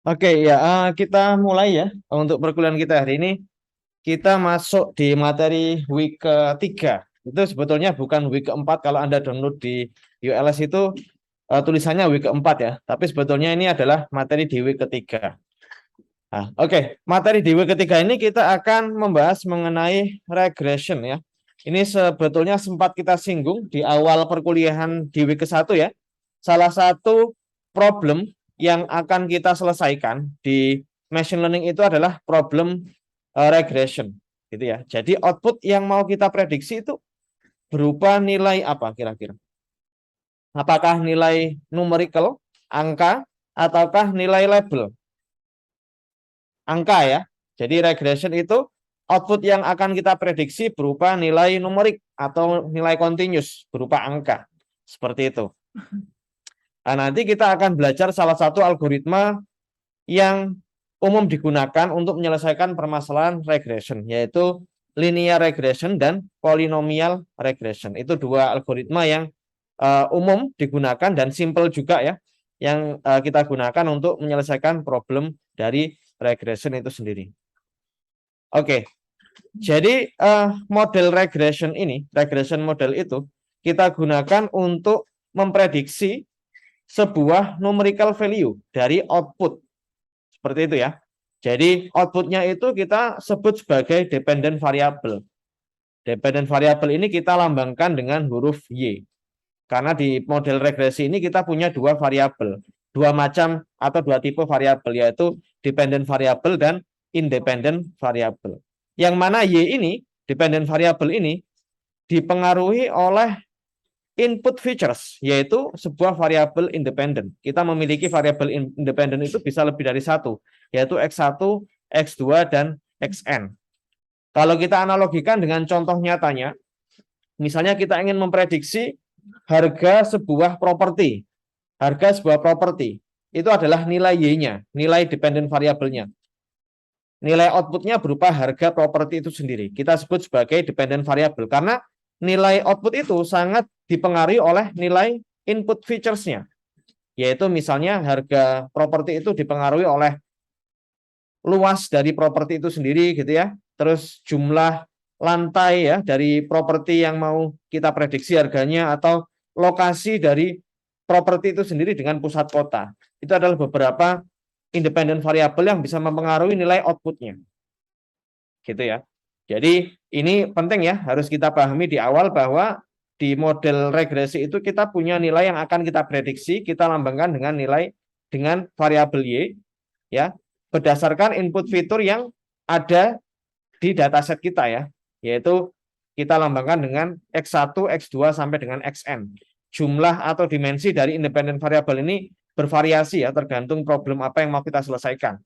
Oke ya, kita mulai ya untuk perkuliahan kita hari ini. Kita masuk di materi week ketiga. Itu sebetulnya bukan week keempat kalau Anda download di ULS itu tulisannya week keempat ya. Tapi sebetulnya ini adalah materi di week ketiga. Nah, oke, materi di week ketiga ini kita akan membahas mengenai regression ya. Ini sebetulnya sempat kita singgung di awal perkuliahan di week ke-1 ya. Salah satu problem yang akan kita selesaikan di machine learning itu adalah problem regression gitu ya. Jadi output yang mau kita prediksi itu berupa nilai apa kira-kira? Apakah nilai numerical, angka, ataukah nilai label? Angka ya. Jadi regression itu output yang akan kita prediksi berupa nilai numerik atau nilai continuous berupa angka. Seperti itu. Nah, nanti kita akan belajar salah satu algoritma yang umum digunakan untuk menyelesaikan permasalahan regression, yaitu linear regression dan polynomial regression. Itu dua algoritma yang umum digunakan dan simple juga ya, yang kita gunakan untuk menyelesaikan problem dari regression itu sendiri. Oke, jadi model regression ini, regression model itu kita gunakan untuk memprediksi sebuah numerical value dari output. Seperti itu ya. Jadi outputnya itu kita sebut sebagai dependent variable. Dependent variable ini kita lambangkan dengan huruf Y. Karena di model regresi ini kita punya dua variabel, dua macam atau dua tipe variabel, yaitu dependent variable dan independent variable. Yang mana Y ini, dependent variable ini, dipengaruhi oleh input features, yaitu sebuah variabel independen. Kita memiliki variabel independen itu bisa lebih dari satu, yaitu X1, X2, dan Xn. Kalau kita analogikan dengan contoh nyatanya, misalnya kita ingin memprediksi harga sebuah properti. Harga sebuah properti itu adalah nilai Y-nya, nilai dependent variabelnya. Nilai outputnya berupa harga properti itu sendiri. Kita sebut sebagai dependent variable karena nilai output itu sangat dipengaruhi oleh nilai input features-nya. Yaitu misalnya harga properti itu dipengaruhi oleh luas dari properti itu sendiri gitu ya. Terus jumlah lantai ya dari properti yang mau kita prediksi harganya atau lokasi dari properti itu sendiri dengan pusat kota. Itu adalah beberapa independent variable yang bisa mempengaruhi nilai outputnya. Gitu ya. Jadi ini penting ya, harus kita pahami di awal bahwa di model regresi itu kita punya nilai yang akan kita prediksi, kita lambangkan dengan nilai dengan variabel Y ya, berdasarkan input fitur yang ada di dataset kita ya, yaitu kita lambangkan dengan X1, X2 sampai dengan Xn. Jumlah atau dimensi dari independent variable ini bervariasi ya, tergantung problem apa yang mau kita selesaikan.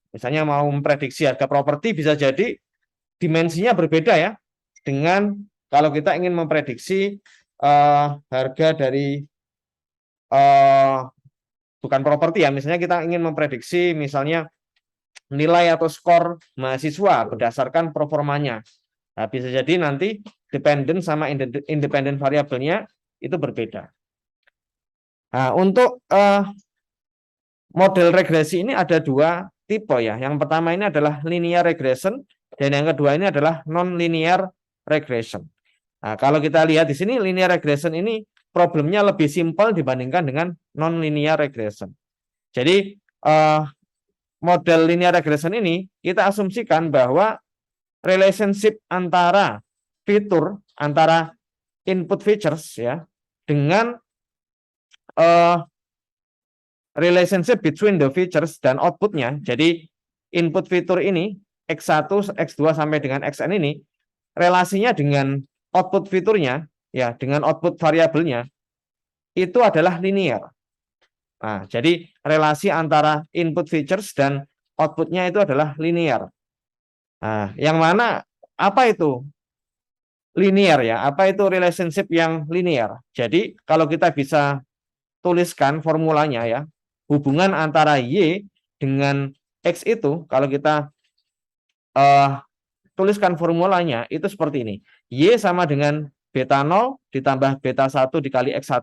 Misalnya mau memprediksi harga properti bisa jadi dimensinya berbeda ya, dengan kalau kita ingin memprediksi harga dari bukan properti ya, misalnya kita ingin memprediksi misalnya nilai atau skor mahasiswa berdasarkan performanya. Nah, bisa jadi nanti dependent sama independent variabelnya itu berbeda. Nah, untuk model regresi ini ada dua tipe ya. Yang pertama ini adalah linear regression dan yang kedua ini adalah non-linear regression. Nah, kalau kita lihat di sini linear regression ini problemnya lebih simpel dibandingkan dengan non-linear regression. Jadi model linear regression ini kita asumsikan bahwa relationship antara fitur antara input features ya dengan relationship between the features dan outputnya. Jadi input fitur ini X1, X2 sampai dengan Xn ini relasinya dengan output fiturnya ya dengan output variabelnya itu adalah linear. Nah, jadi relasi antara input features dan outputnya itu adalah linear. Nah, yang mana apa itu linear ya? Apa itu relationship yang linear? Jadi kalau kita bisa tuliskan formulanya ya, hubungan antara Y dengan X itu kalau kita tuliskan formulanya itu seperti ini. Y sama dengan beta 0 ditambah beta 1 dikali X1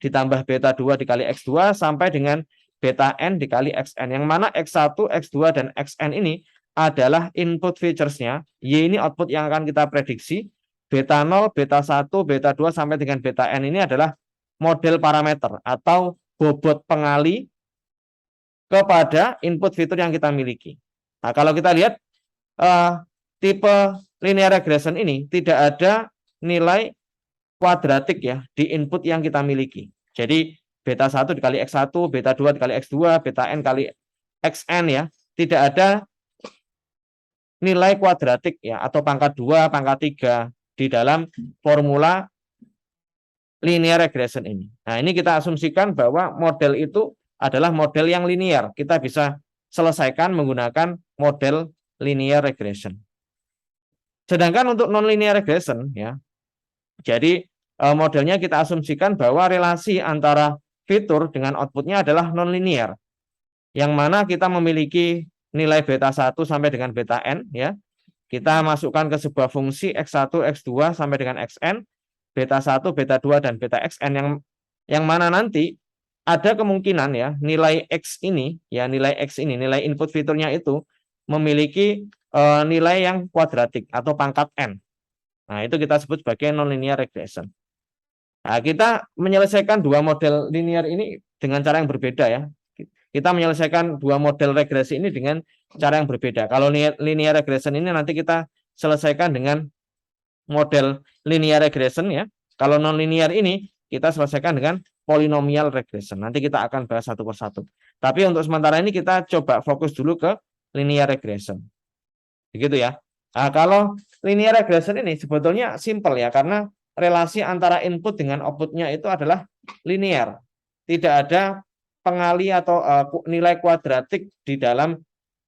ditambah beta 2 dikali X2 sampai dengan beta n dikali xn, yang mana x1, x2, dan xn ini adalah input features-nya, y ini output yang akan kita prediksi, beta 0, beta 1, beta 2, sampai dengan beta n ini adalah model parameter atau bobot pengali kepada input fitur yang kita miliki. Nah, kalau kita lihat tipe linear regression ini tidak ada nilai kuadratik ya di input yang kita miliki. Jadi beta 1 dikali x1, beta 2 dikali x2, beta n kali xn ya, tidak ada nilai kuadratik ya atau pangkat 2, pangkat 3 di dalam formula linear regression ini. Nah, ini kita asumsikan bahwa model itu adalah model yang linear. Kita bisa selesaikan menggunakan model linear regression. Sedangkan untuk non-linear regression ya, jadi modelnya kita asumsikan bahwa relasi antara fitur dengan outputnya adalah non-linear, yang mana kita memiliki nilai beta 1 sampai dengan beta n ya. Kita masukkan ke sebuah fungsi x1, x2 sampai dengan xn, beta 1, beta 2, dan beta xn yang mana nanti ada kemungkinan ya nilai x ini ya, nilai x ini, nilai input fiturnya itu memiliki nilai yang kuadratik atau pangkat n. Nah, itu kita sebut sebagai nonlinear regression. Nah, kita menyelesaikan dua model linear ini dengan cara yang berbeda ya. Kita menyelesaikan dua model regresi ini dengan cara yang berbeda. Kalau linear regression ini nanti kita selesaikan dengan model linear regression ya. Kalau nonlinear ini kita selesaikan dengan polynomial regression. Nanti kita akan bahas satu persatu. Tapi untuk sementara ini kita coba fokus dulu ke linear regression. Begitu ya. Nah, kalau linear regression ini sebetulnya simple ya, karena relasi antara input dengan outputnya itu adalah linear. Tidak ada pengali atau nilai kuadratik di dalam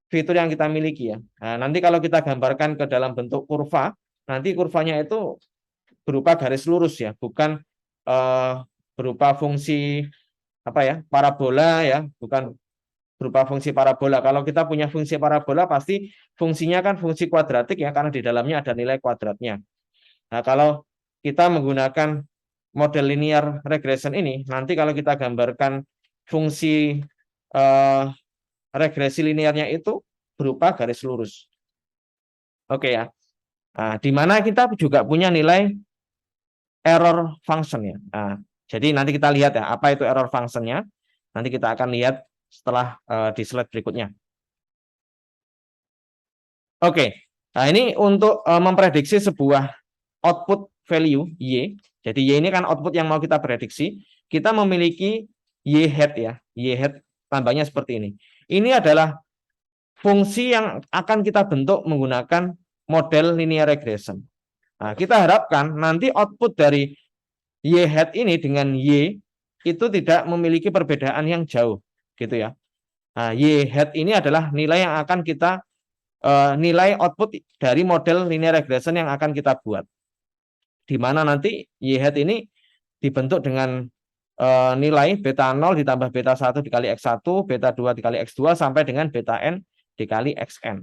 fitur yang kita miliki ya. Nah, nanti kalau kita gambarkan ke dalam bentuk kurva, nanti kurvanya itu berupa garis lurus ya, bukan berupa fungsi apa ya, parabola ya, bukan berupa fungsi parabola. Kalau kita punya fungsi parabola pasti fungsinya kan fungsi kuadratik ya, karena di dalamnya ada nilai kuadratnya. Nah, kalau kita menggunakan model linear regression ini, nanti kalau kita gambarkan fungsi regresi linearnya itu berupa garis lurus. Oke ya. Nah, di mana kita juga punya nilai error function ya. Nah, jadi nanti kita lihat ya apa itu error functionnya. Nanti kita akan lihat setelah di slide berikutnya. Oke, nah ini untuk memprediksi sebuah output value Y. Jadi Y ini kan output yang mau kita prediksi. Kita memiliki Y hat ya, Y hat tambahnya seperti ini. Ini adalah fungsi yang akan kita bentuk menggunakan model linear regression. Nah, kita harapkan nanti output dari Y hat ini dengan Y itu tidak memiliki perbedaan yang jauh. Gitu ya. Nah, Y hat ini adalah nilai yang akan kita nilai output dari model linear regression yang akan kita buat. Di mana nanti Y hat ini dibentuk dengan nilai beta 0 ditambah beta 1 dikali x1, beta 2 dikali x2 sampai dengan beta n dikali xn.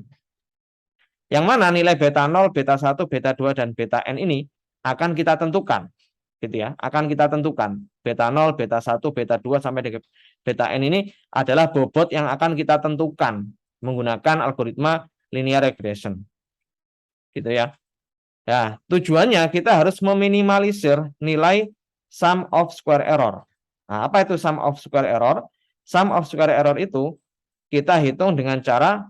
Yang mana nilai beta 0, beta 1, beta 2 dan beta n ini akan kita tentukan. Gitu ya, akan kita tentukan beta 0, beta 1, beta 2 sampai dengan beta n ini adalah bobot yang akan kita tentukan menggunakan algoritma linear regression. Gitu ya. Ya, tujuannya kita harus meminimalisir nilai sum of square error. Nah, apa itu sum of square error? Sum of square error itu kita hitung dengan cara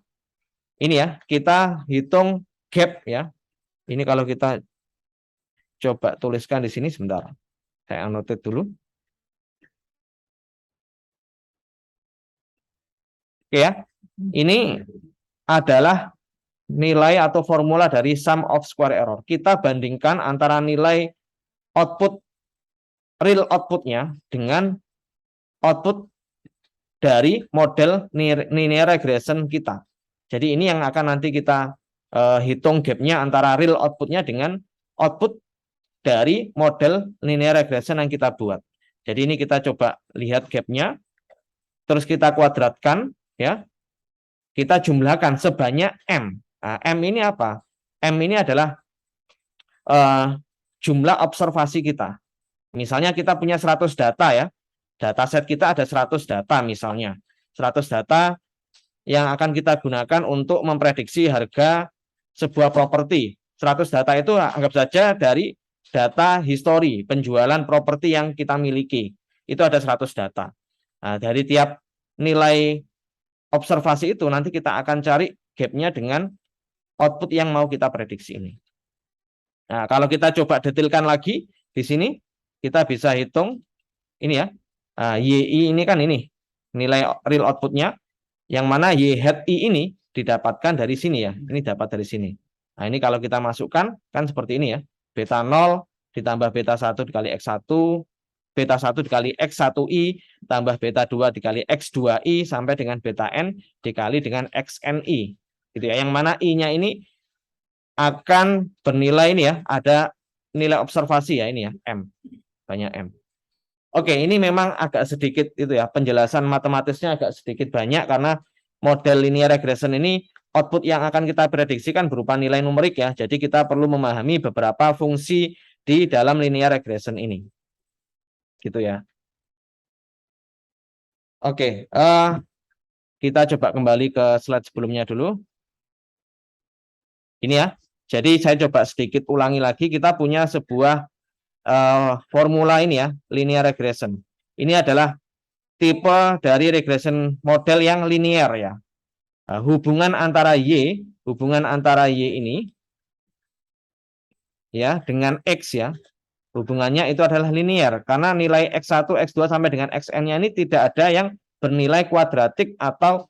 ini ya, kita hitung gap ya. Ini kalau kita coba tuliskan di sini sebentar. Saya annotate dulu. Oke ya. Ini adalah nilai atau formula dari sum of square error. Kita bandingkan antara nilai output real outputnya dengan output dari model linear regression kita. Jadi ini yang akan nanti kita hitung gapnya antara real outputnya dengan output dari model linear regression yang kita buat. Jadi ini kita coba lihat gapnya, terus kita kuadratkan ya, kita jumlahkan sebanyak M. Nah, M ini apa? M ini adalah jumlah observasi kita. Misalnya kita punya 100 data ya, Dataset kita ada 100 data misalnya. 100 data yang akan kita gunakan untuk memprediksi harga sebuah properti. 100 data itu anggap saja dari data histori penjualan properti yang kita miliki. Itu ada 100 data. Nah, dari tiap nilai observasi itu nanti kita akan cari gap-nya dengan output yang mau kita prediksi ini. Nah, kalau kita coba detailkan lagi di sini, kita bisa hitung ini ya. Nah, YI ini kan ini nilai real outputnya, yang mana Y hat I ini didapatkan dari sini ya. Ini dapat dari sini. Nah, ini kalau kita masukkan kan seperti ini ya. Beta 0 ditambah beta 1 dikali X1, beta 1 dikali X1I, tambah beta 2 dikali X2I, sampai dengan beta N dikali dengan XNI. Gitu ya. Yang mana I-nya ini akan bernilai ini ya, ada nilai observasi ya, ini ya, M. Banyak M. Oke, ini memang agak sedikit itu ya, penjelasan matematisnya agak sedikit banyak karena model linear regression ini output yang akan kita prediksikan berupa nilai numerik ya. Jadi kita perlu memahami beberapa fungsi di dalam linear regression ini. Gitu ya. Oke, kita coba kembali ke slide sebelumnya dulu. Ini ya. Jadi saya coba sedikit ulangi lagi, kita punya sebuah formula ini ya, linear regression. Ini adalah tipe dari regression model yang linear ya. Nah, hubungan antara Y ini ya dengan X ya, hubungannya itu adalah linear karena nilai X1, X2 sampai dengan Xn-nya ini tidak ada yang bernilai kuadratik atau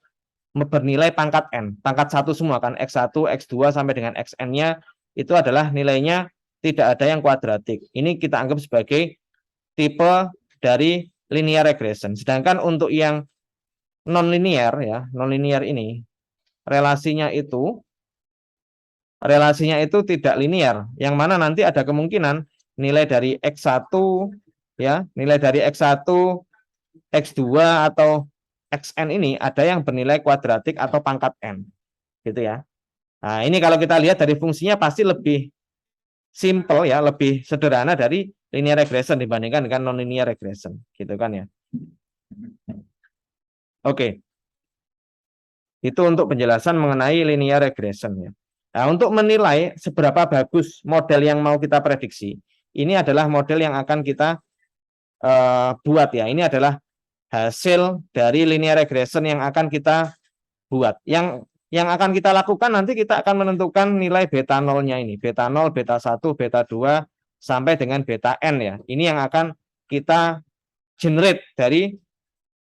bernilai pangkat N, pangkat 1 semua kan, X1, X2 sampai dengan Xn-nya itu adalah nilainya tidak ada yang kuadratik. Ini kita anggap sebagai tipe dari linear regression. Sedangkan untuk yang non-linear ya, non-linear ini relasinya itu tidak linear, yang mana nanti ada kemungkinan nilai dari X1 ya, nilai dari X1, X2 atau Xn ini ada yang bernilai kuadratik atau pangkat N. Gitu ya. Nah, ini kalau kita lihat dari fungsinya pasti lebih simple ya, lebih sederhana dari linear regression dibandingkan dengan non-linear regression, gitu kan ya. Oke. Itu untuk penjelasan mengenai linear regression ya. Nah, untuk menilai seberapa bagus model yang mau kita prediksi, ini adalah model yang akan kita buat ya. Ini adalah hasil dari linear regression yang akan kita buat. Yang akan kita lakukan nanti kita akan menentukan nilai beta 0-nya ini. Beta 0, beta 1, beta 2, sampai dengan beta N ya. Ini yang akan kita generate dari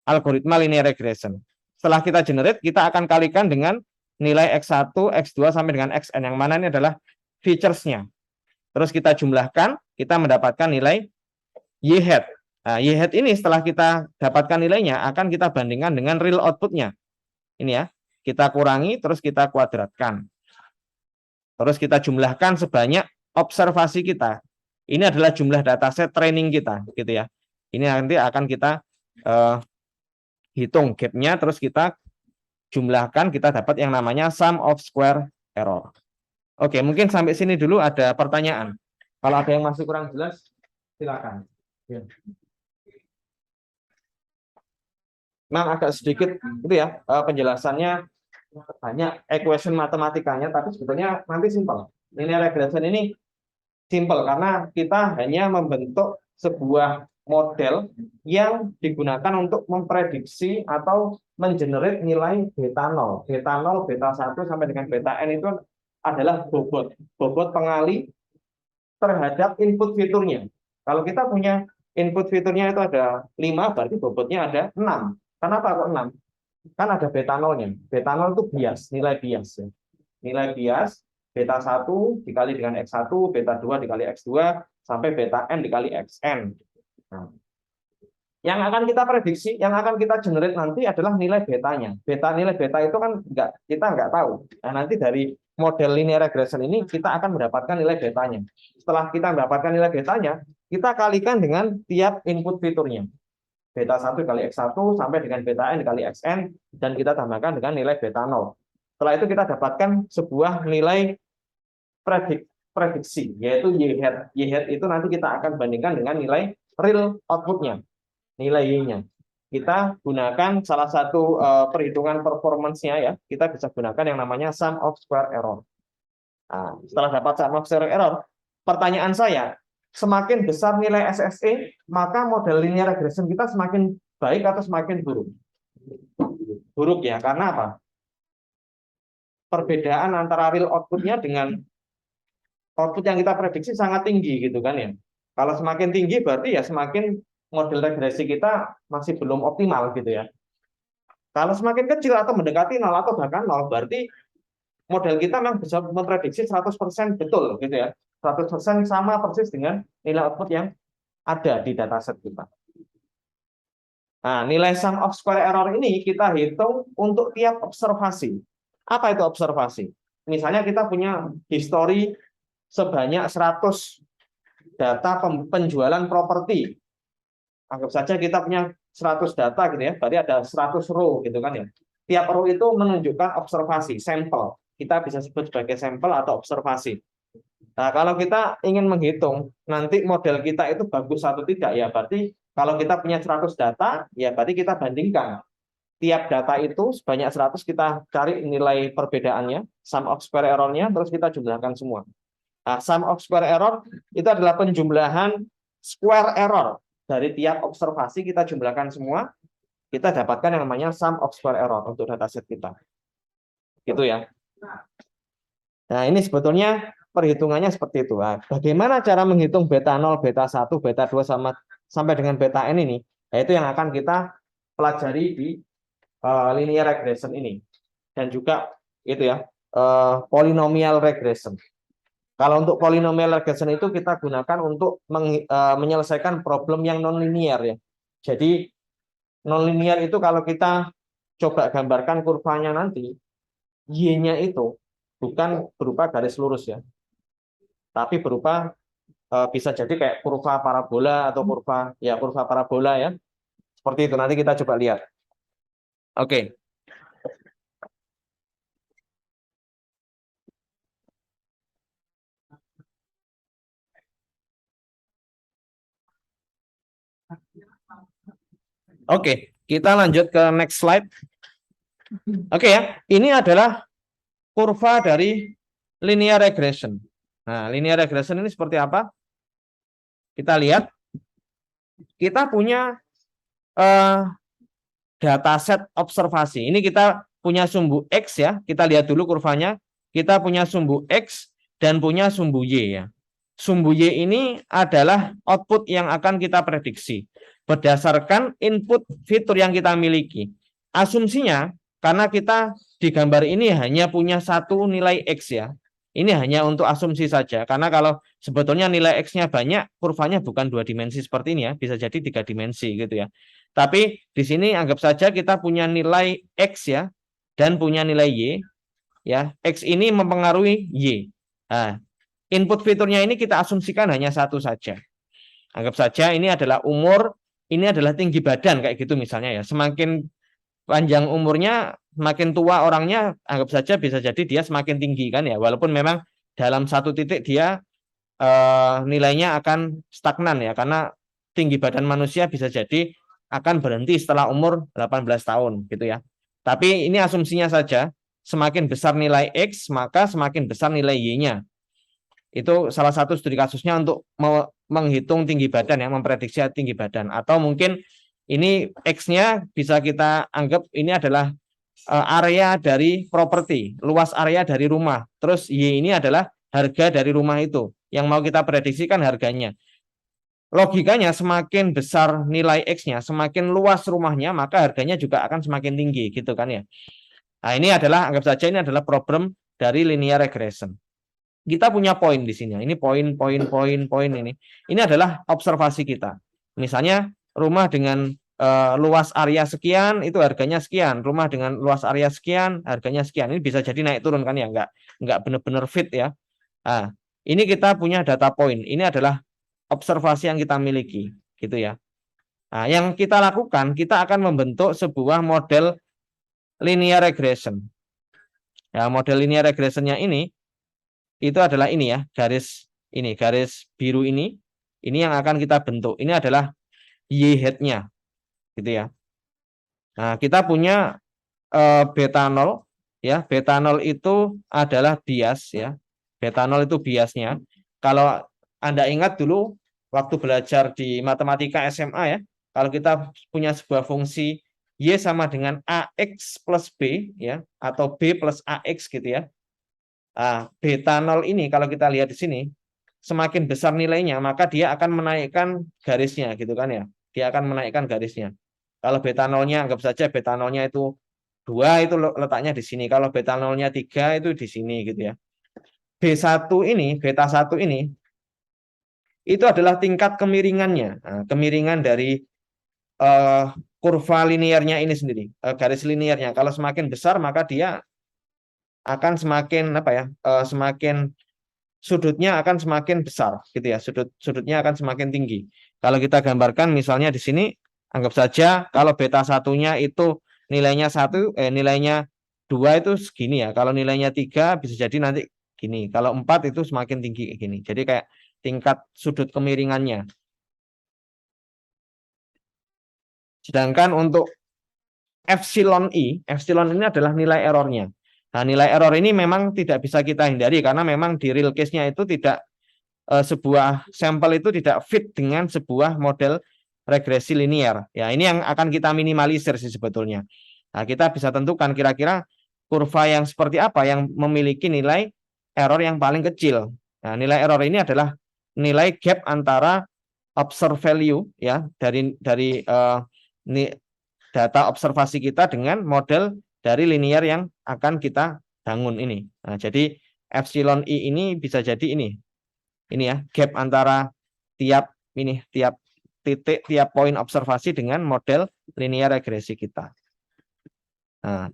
algoritma linear regression. Setelah kita generate, kita akan kalikan dengan nilai X1, X2 sampai dengan Xn, yang mana ini adalah features-nya. Terus kita jumlahkan, kita mendapatkan nilai Y hat. Nah, Y hat ini setelah kita dapatkan nilainya, akan kita bandingkan dengan real output-nya. Ini ya, kita kurangi, terus kita kuadratkan. Terus kita jumlahkan sebanyak observasi kita. Ini adalah jumlah dataset training kita, gitu ya. Ini nanti akan kita hitung gap-nya, terus kita jumlahkan, kita dapat yang namanya sum of square error. Oke, mungkin sampai sini dulu ada pertanyaan. Kalau ada yang masih kurang jelas, silakan. Ya. Memang agak sedikit itu ya penjelasannya, banyak equation matematikanya, tapi sebetulnya nanti simpel. Linear regression ini simpel karena kita hanya membentuk sebuah model yang digunakan untuk memprediksi atau mengenerate nilai beta 0. Beta 0, beta 1 sampai dengan beta N itu adalah bobot pengali terhadap input fiturnya. Kalau kita punya input fiturnya itu ada 5, berarti bobotnya ada 6. Kenapa kok 6? Kan ada beta 0-nya. Beta 0 itu bias, nilai bias. Ya. Nilai bias beta 1 dikali dengan X1, beta 2 dikali X2, sampai beta N dikali Xn. Nah, yang akan kita prediksi, yang akan kita generate nanti adalah nilai betanya. Nilai beta itu kan kita nggak tahu. Nah, nanti dari model linear regression ini kita akan mendapatkan nilai betanya. Setelah kita mendapatkan nilai betanya, kita kalikan dengan tiap input fiturnya. Beta 1 kali X1 sampai dengan beta N dikali Xn, dan kita tambahkan dengan nilai beta 0. Setelah itu kita dapatkan sebuah nilai prediksi, yaitu Y hat. Y hat itu nanti kita akan bandingkan dengan nilai real output-nya. nilai Y-nya. Kita gunakan salah satu perhitungan performance-nya ya. Kita bisa gunakan yang namanya sum of square error. Nah, setelah dapat sum of square error, pertanyaan saya, semakin besar nilai SSE, maka model linear regression kita semakin baik atau semakin buruk? Buruk ya, karena apa? Perbedaan antara real output-nya dengan output yang kita prediksi sangat tinggi gitu kan ya. Kalau semakin tinggi berarti ya semakin model regresi kita masih belum optimal gitu ya. Kalau semakin kecil atau mendekati 0 atau bahkan 0 berarti model kita memang bisa memprediksi 100% betul gitu ya. 100% sama persis dengan nilai output yang ada di dataset kita. Nah, nilai sum of square error ini kita hitung untuk tiap observasi. Apa itu observasi? Misalnya kita punya history sebanyak 100 data penjualan properti. Anggap saja kita punya 100 data gitu ya, berarti ada 100 row gitu kan ya. Tiap row itu menunjukkan observasi, sampel. Kita bisa sebut sebagai sampel atau observasi. Nah, kalau kita ingin menghitung nanti model kita itu bagus atau tidak ya, berarti kalau kita punya 100 data, ya berarti kita bandingkan. Tiap data itu sebanyak 100 kita cari nilai perbedaannya, sum of square error-nya, terus kita jumlahkan semua. Nah, sum of square error itu adalah penjumlahan square error dari tiap observasi kita jumlahkan semua, kita dapatkan yang namanya sum of square error untuk dataset kita. Gitu ya. Nah, ini sebetulnya perhitungannya seperti itu. Nah, bagaimana cara menghitung beta 0, beta 1, beta 2 sampai dengan beta n ini? Nah, itu yang akan kita pelajari di linear regression ini. Dan juga itu ya, polynomial regression. Kalau untuk polynomial regression itu kita gunakan untuk menyelesaikan problem yang non-linear ya. Jadi non-linear itu kalau kita coba gambarkan kurvanya nanti, Y-nya itu bukan berupa garis lurus ya, tapi berupa bisa jadi kayak kurva parabola atau kurva parabola ya. Seperti itu, nanti kita coba lihat. Oke. Oke, kita lanjut ke next slide. Oke ya, ini adalah kurva dari linear regression. Nah, linear regression ini seperti apa? Kita lihat, kita punya dataset observasi. Ini kita punya sumbu X ya, kita lihat dulu kurvanya. Kita punya sumbu X dan punya sumbu Y ya. Sumbu Y ini adalah output yang akan kita prediksi berdasarkan input fitur yang kita miliki. Asumsinya, karena kita di gambar ini hanya punya satu nilai X ya. Ini hanya untuk asumsi saja, karena kalau sebetulnya nilai X-nya banyak, kurvanya bukan 2 dimensi seperti ini ya, bisa jadi 3 dimensi gitu ya. Tapi di sini anggap saja kita punya nilai X ya, dan punya nilai Y. Ya, X ini mempengaruhi Y. Nah, input fiturnya ini kita asumsikan hanya satu saja. Anggap saja ini adalah umur, ini adalah tinggi badan kayak gitu misalnya ya. Semakin panjang umurnya, semakin tua orangnya, anggap saja bisa jadi dia semakin tinggi kan ya. Walaupun memang dalam satu titik dia nilainya akan stagnan ya, karena tinggi badan manusia bisa jadi akan berhenti setelah umur 18 tahun gitu ya. Tapi ini asumsinya saja, semakin besar nilai X maka semakin besar nilai Y-nya. Itu salah satu studi kasusnya untuk menghitung tinggi badan ya, memprediksi tinggi badan. Atau mungkin ini X-nya bisa kita anggap ini adalah area dari properti, luas area dari rumah. Terus Y ini adalah harga dari rumah itu. Yang mau kita prediksikan harganya. Logikanya semakin besar nilai X-nya, semakin luas rumahnya, maka harganya juga akan semakin tinggi gitu kan ya. Nah, ini adalah, anggap saja ini adalah problem dari linear regression. Kita punya poin di sini. Ini poin ini. Ini adalah observasi kita. Misalnya rumah dengan luas area sekian itu harganya sekian, rumah dengan luas area sekian harganya sekian. Ini bisa jadi naik turun kan ya, enggak benar-benar fit ya. Nah, ini kita punya data point. Ini adalah observasi yang kita miliki, gitu ya. Nah, yang kita lakukan, kita akan membentuk sebuah model linear regression. Ya, model linear regressionnya ini itu adalah ini ya, garis biru ini yang akan kita bentuk. Ini adalah Y head-nya. gitu ya. Nah, kita punya betanol ya. Betanol itu adalah bias ya. Betanol itu biasnya. Kalau Anda ingat dulu waktu belajar di matematika SMA ya, kalau kita punya sebuah fungsi Y sama dengan AX plus B ya, atau B plus AX gitu ya. Nah, betanol ini kalau kita lihat di sini, semakin besar nilainya, maka dia akan menaikkan garisnya gitu kan ya. Dia akan menaikkan garisnya. Kalau betanolnya, anggap saja betanolnya itu 2 itu letaknya di sini. Kalau betanolnya 3 itu di sini gitu ya. B1 ini, beta 1 ini, itu adalah tingkat kemiringannya. Nah, kemiringan dari kurva linearnya ini sendiri, garis linearnya. Kalau semakin besar, maka dia akan semakin apa ya? Semakin sudutnya akan semakin besar gitu ya. Sudutnya akan semakin tinggi. Kalau kita gambarkan misalnya di sini, anggap saja kalau beta satunya itu nilainya nilainya 2 itu segini ya. Kalau nilainya 3 bisa jadi nanti gini. Kalau 4 itu semakin tinggi kayak gini. Jadi kayak tingkat sudut kemiringannya. Sedangkan untuk epsilon ini adalah nilai errornya. Nah, nilai error ini memang tidak bisa kita hindari karena memang di real case-nya itu tidak sebuah sampel itu tidak fit dengan sebuah model regresi linear. Ya, ini yang akan kita minimalisir sih sebetulnya. Nah, kita bisa tentukan kira-kira kurva yang seperti apa yang memiliki nilai error yang paling kecil. Nah, nilai error ini adalah nilai gap antara observed value ya dari data observasi kita dengan model dari linear yang akan kita bangun ini. Nah, jadi epsilon I ini bisa jadi ini ya, gap antara tiap titik, tiap poin observasi dengan model linear regresi kita. Nah,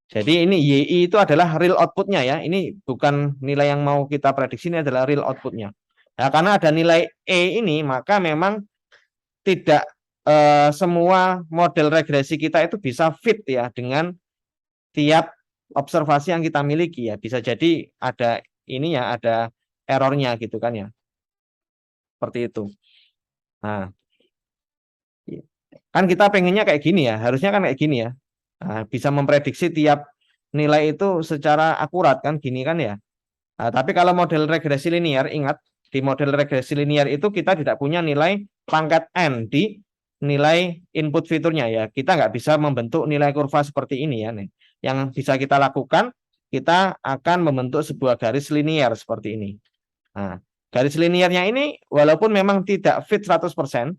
jadi ini YI itu adalah real outputnya ya. Ini bukan nilai yang mau kita prediksi, ini adalah real outputnya. Nah, karena ada nilai E ini, maka memang tidak semua model regresi kita itu bisa fit ya dengan tiap observasi yang kita miliki ya. Bisa jadi ada ini ya, ada errornya gitu kan ya. Seperti itu. Nah, kan kita pengennya kayak gini ya, harusnya kan kayak gini ya. Nah, bisa memprediksi tiap nilai itu secara akurat kan gini kan ya. Nah, tapi kalau model regresi linear, ingat di model regresi linear itu kita tidak punya nilai pangkat n di nilai input fiturnya ya. Kita nggak bisa membentuk nilai kurva seperti ini ya. Nih. Yang bisa kita lakukan, kita akan membentuk sebuah garis linear seperti ini. Nah, garis linearnya ini walaupun memang tidak fit 100%,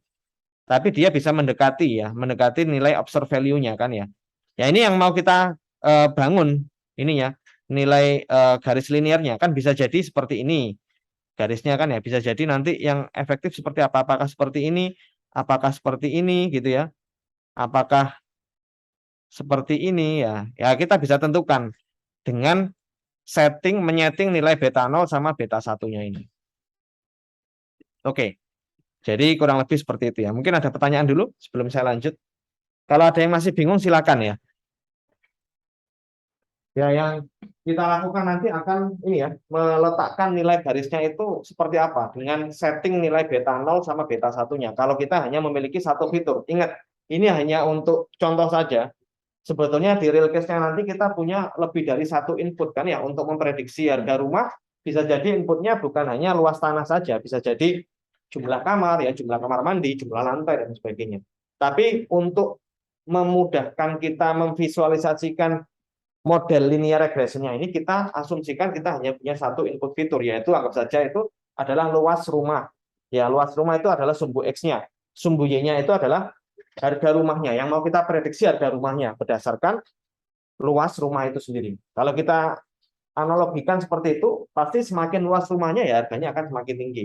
tapi dia bisa mendekati nilai observed value-nya kan ya. Ya ini yang mau kita bangun ini ya, nilai garis linearnya kan bisa jadi seperti ini garisnya kan ya, bisa jadi nanti yang efektif seperti apa, apakah seperti ini gitu ya, apakah seperti ini ya, ya kita bisa tentukan dengan menyeting nilai beta 0 sama beta satunya ini. Oke. Jadi kurang lebih seperti itu ya. Mungkin ada pertanyaan dulu sebelum saya lanjut. Kalau ada yang masih bingung silakan ya. Ya yang kita lakukan nanti akan ini ya, meletakkan nilai garisnya itu seperti apa dengan setting nilai beta 0 sama beta satunya. Kalau kita hanya memiliki satu fitur. Ingat, ini hanya untuk contoh saja. Sebetulnya di real case-nya nanti kita punya lebih dari satu input kan ya untuk memprediksi harga rumah. Bisa jadi inputnya bukan hanya luas tanah saja, bisa jadi jumlah kamar ya, jumlah kamar mandi, jumlah lantai dan sebagainya. Tapi untuk memudahkan kita memvisualisasikan model linear regressionnya ini, kita asumsikan kita hanya punya satu input fitur, yaitu anggap saja itu adalah luas rumah. Ya, luas rumah itu adalah sumbu X-nya. Sumbu Y-nya itu adalah harga rumahnya. Yang mau kita prediksi harga rumahnya berdasarkan luas rumah itu sendiri. Kalau kita analogikan seperti itu, pasti semakin luas rumahnya ya harganya akan semakin tinggi.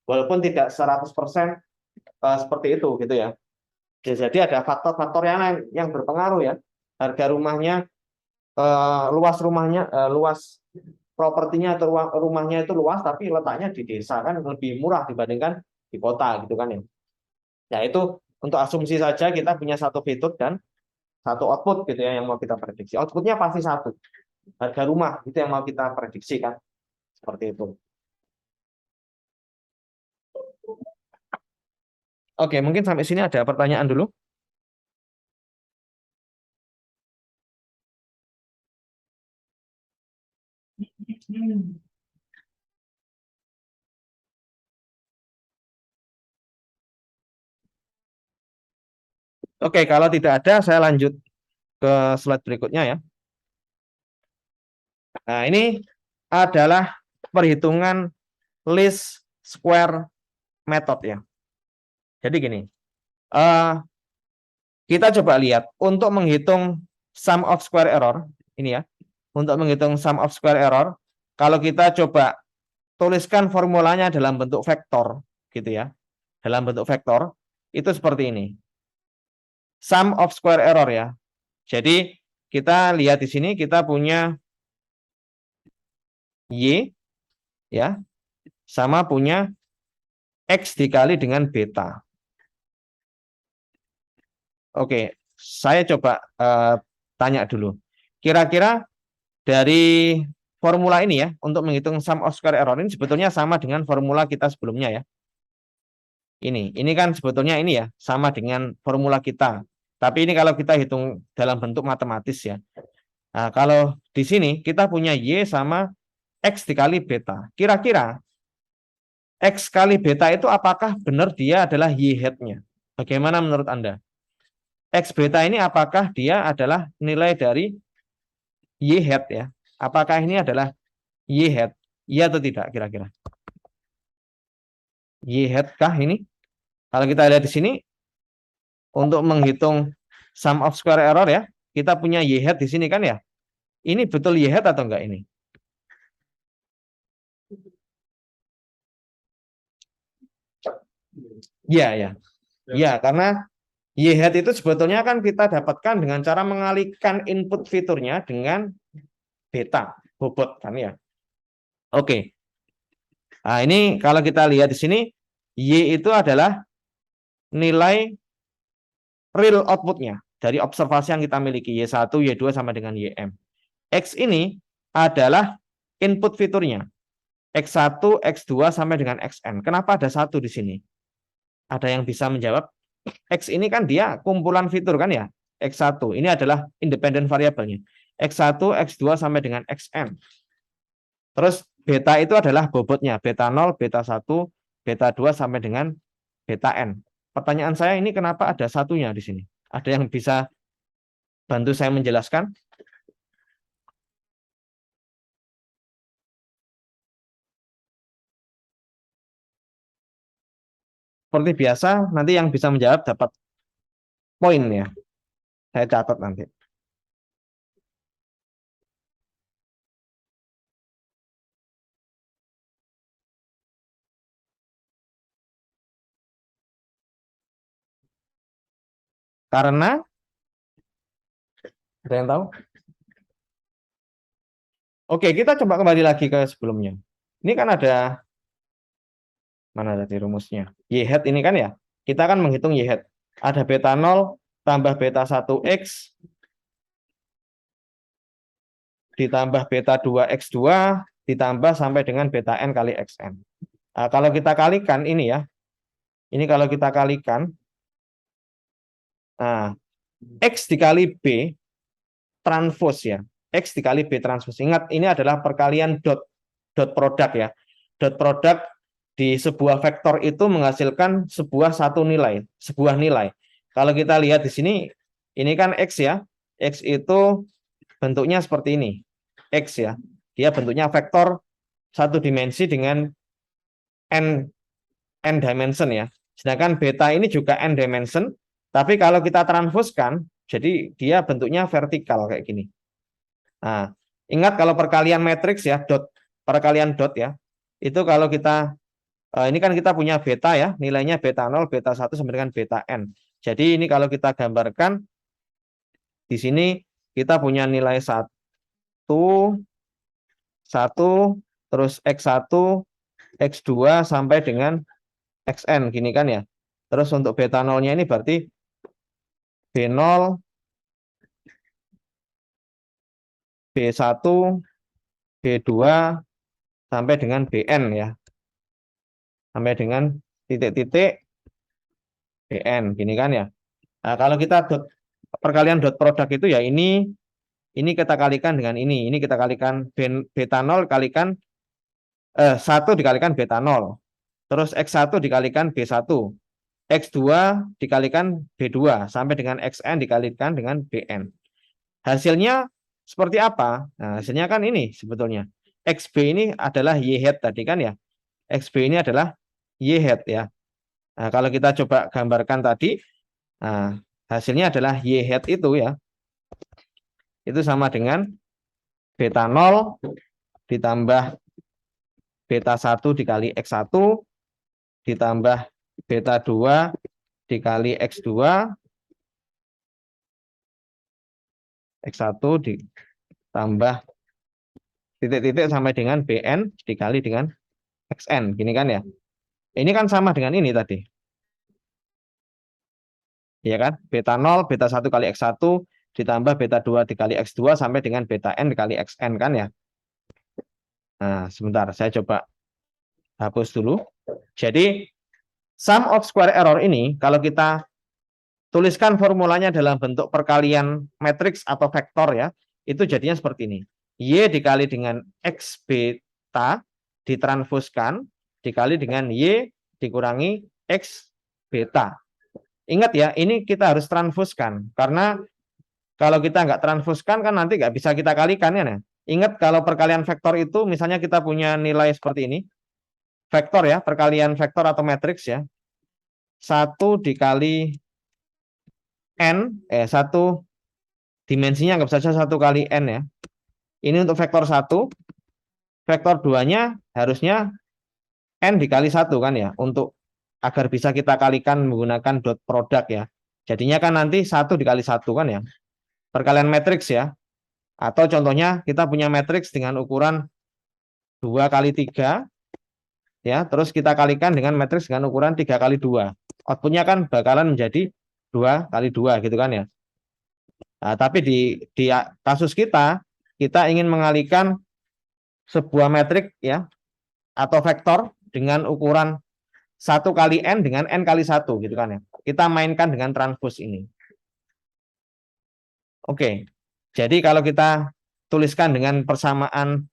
Walaupun tidak 100% seperti itu gitu ya. Jadi ada faktor-faktor yang berpengaruh ya. Harga rumahnya, luas propertinya atau rumahnya itu luas, tapi letaknya di desa kan lebih murah dibandingkan di kota gitu kan ya. Ya itu untuk asumsi saja kita punya satu fitur dan satu output gitu ya yang mau kita prediksi. Outputnya pasti satu. Harga rumah itu yang mau kita prediksi kan. Seperti itu. Oke, mungkin sampai sini ada pertanyaan dulu. Oke, kalau tidak ada, saya lanjut ke slide berikutnya ya. Nah, ini adalah perhitungan least square method ya. Jadi gini, eh, kita coba lihat untuk menghitung sum of square error, ini ya, untuk menghitung sum of square error, kalau kita coba tuliskan formulanya dalam bentuk vektor, gitu ya, dalam bentuk vektor, itu seperti ini. Sum of square error ya. Jadi kita lihat di sini kita punya Y ya, sama punya X dikali dengan beta. Oke, saya coba tanya dulu. Kira-kira dari formula ini ya, untuk menghitung sum of square error ini sebetulnya sama dengan formula kita sebelumnya ya. Ini kan sebetulnya ini ya, sama dengan formula kita. Tapi ini kalau kita hitung dalam bentuk matematis ya. Nah, kalau di sini kita punya Y sama X dikali beta. Kira-kira X kali beta itu apakah benar dia adalah Y hat-nya? Bagaimana menurut Anda? X beta ini apakah dia adalah nilai dari Y hat ya? Apakah ini adalah Y hat? Iya atau tidak kira-kira? Y hat kah ini? Kalau kita lihat di sini untuk menghitung sum of square error ya, kita punya Y hat di sini kan ya? Ini betul Y hat atau enggak ini? Iya ya. Iya, karena Y hat itu sebetulnya kan kita dapatkan dengan cara mengalihkan input fiturnya dengan beta, bobot kan ya. Oke. Nah, ini kalau kita lihat di sini Y itu adalah nilai real outputnya dari observasi yang kita miliki Y1, Y2 sama dengan YM. X ini adalah input fiturnya. X1, X2 sampai dengan XN. Kenapa ada satu di sini? Ada yang bisa menjawab? X ini kan dia kumpulan fitur kan ya? X1 ini adalah independent variabelnya. X1, X2 sampai dengan XN. Terus beta itu adalah bobotnya. Beta 0, beta 1, beta 2 sampai dengan beta N. Pertanyaan saya ini kenapa ada satunya di sini? Ada yang bisa bantu saya menjelaskan? Seperti biasa, nanti yang bisa menjawab dapat poin ya. Saya catat nanti. Karena, ada yang tahu? Oke, kita coba kembali lagi ke sebelumnya. Ini kan ada, mana tadi rumusnya? Y hat ini kan ya, kita kan menghitung Y hat. Ada beta 0 tambah beta 1X ditambah beta 2X2 ditambah sampai dengan beta N kali XN. Nah, kalau kita kalikan ini ya, ini kalau kita kalikan, nah, X dikali B transpose ya. X dikali B transpose. Ingat, ini adalah perkalian dot produk ya. Dot produk di sebuah vektor itu menghasilkan sebuah nilai. Kalau kita lihat di sini, ini kan X ya. X itu bentuknya seperti ini. X ya. Dia bentuknya vektor satu dimensi dengan n dimension ya. Sedangkan beta ini juga n dimension, tapi kalau kita transpose-kan, jadi dia bentuknya vertikal kayak gini. Nah, ingat kalau perkalian matriks ya, perkalian dot ya, itu kalau kita, ini kan kita punya beta ya, nilainya beta 0, beta 1 sampai dengan beta n. Jadi ini kalau kita gambarkan, di sini kita punya nilai 1, terus X1, X2 sampai dengan XN, gini kan ya. Terus untuk beta 0-nya ini berarti B0, B1, B2 sampai dengan BN ya. Sampai dengan titik-titik BN, gini kan ya. Nah, kalau kita perkalian dot produk itu ya ini Ini kita kalikan dengan ini kita kalikan beta 0 kalikan 1 dikalikan beta 0. Terus X1 dikalikan B1. X2 dikalikan B2 sampai dengan Xn dikalikan dengan Bn. Hasilnya seperti apa? Nah, hasilnya kan ini sebetulnya. XB ini adalah Y hat tadi kan ya. XB ini adalah Y hat ya. Nah, kalau kita coba gambarkan tadi, nah, hasilnya adalah Y hat itu ya. Itu sama dengan beta 0 ditambah beta 1 dikali X1 ditambah beta 2 dikali X2 X1 ditambah titik-titik sampai dengan Bn dikali dengan Xn. Gini kan ya. Ini kan sama dengan ini tadi. Ya kan? Beta 0, beta 1 kali X1 ditambah beta 2 dikali X2 sampai dengan beta N dikali Xn kan ya. Nah, sebentar. Saya coba hapus dulu. Jadi, sum of square error ini, kalau kita tuliskan formulanya dalam bentuk perkalian matriks atau vektor ya, itu jadinya seperti ini. Y dikali dengan X beta ditransfuskan dikali dengan Y dikurangi X beta. Ingat ya, ini kita harus transfuskan. Karena kalau kita nggak transfuskan kan nanti nggak bisa kita kalikan ya. Nah. Ingat kalau perkalian vektor itu misalnya kita punya nilai seperti ini. Vektor ya, perkalian vektor atau matriks ya. 1 dikali N, 1 dimensinya nggak saja 1 kali N ya. Ini untuk vektor 1. Vektor 2-nya harusnya N dikali 1 kan ya. Untuk agar bisa kita kalikan menggunakan dot product ya. Jadinya kan nanti 1 dikali 1 kan ya. Perkalian matriks ya. Atau contohnya kita punya matriks dengan ukuran 2 kali 3 ya, terus kita kalikan dengan matriks dengan ukuran 3 kali 2. Outputnya kan bakalan menjadi 2 kali 2 gitu kan ya. Nah, tapi di kasus kita ingin mengalihkan sebuah metrik ya atau vektor dengan ukuran 1 kali N dengan N kali 1 gitu kan ya. Kita mainkan dengan transpose ini. Oke. Jadi kalau kita tuliskan dengan persamaan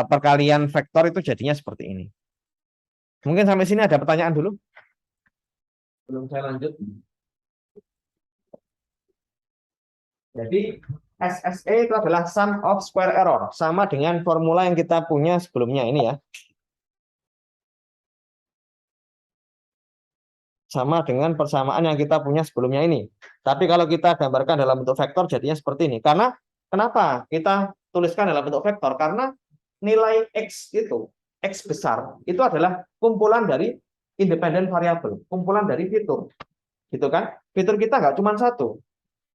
perkalian vektor itu jadinya seperti ini. Mungkin sampai sini ada pertanyaan dulu? Belum saya lanjut. Jadi SSE itu adalah sum of square error. Sama dengan formula yang kita punya sebelumnya ini ya. Sama dengan persamaan yang kita punya sebelumnya ini. Tapi kalau kita gambarkan dalam bentuk vektor jadinya seperti ini. Karena kenapa kita tuliskan dalam bentuk vektor? Karena nilai X itu, X besar, itu adalah kumpulan dari independen variabel, kumpulan dari fitur. Gitu kan? Fitur kita nggak cuma satu.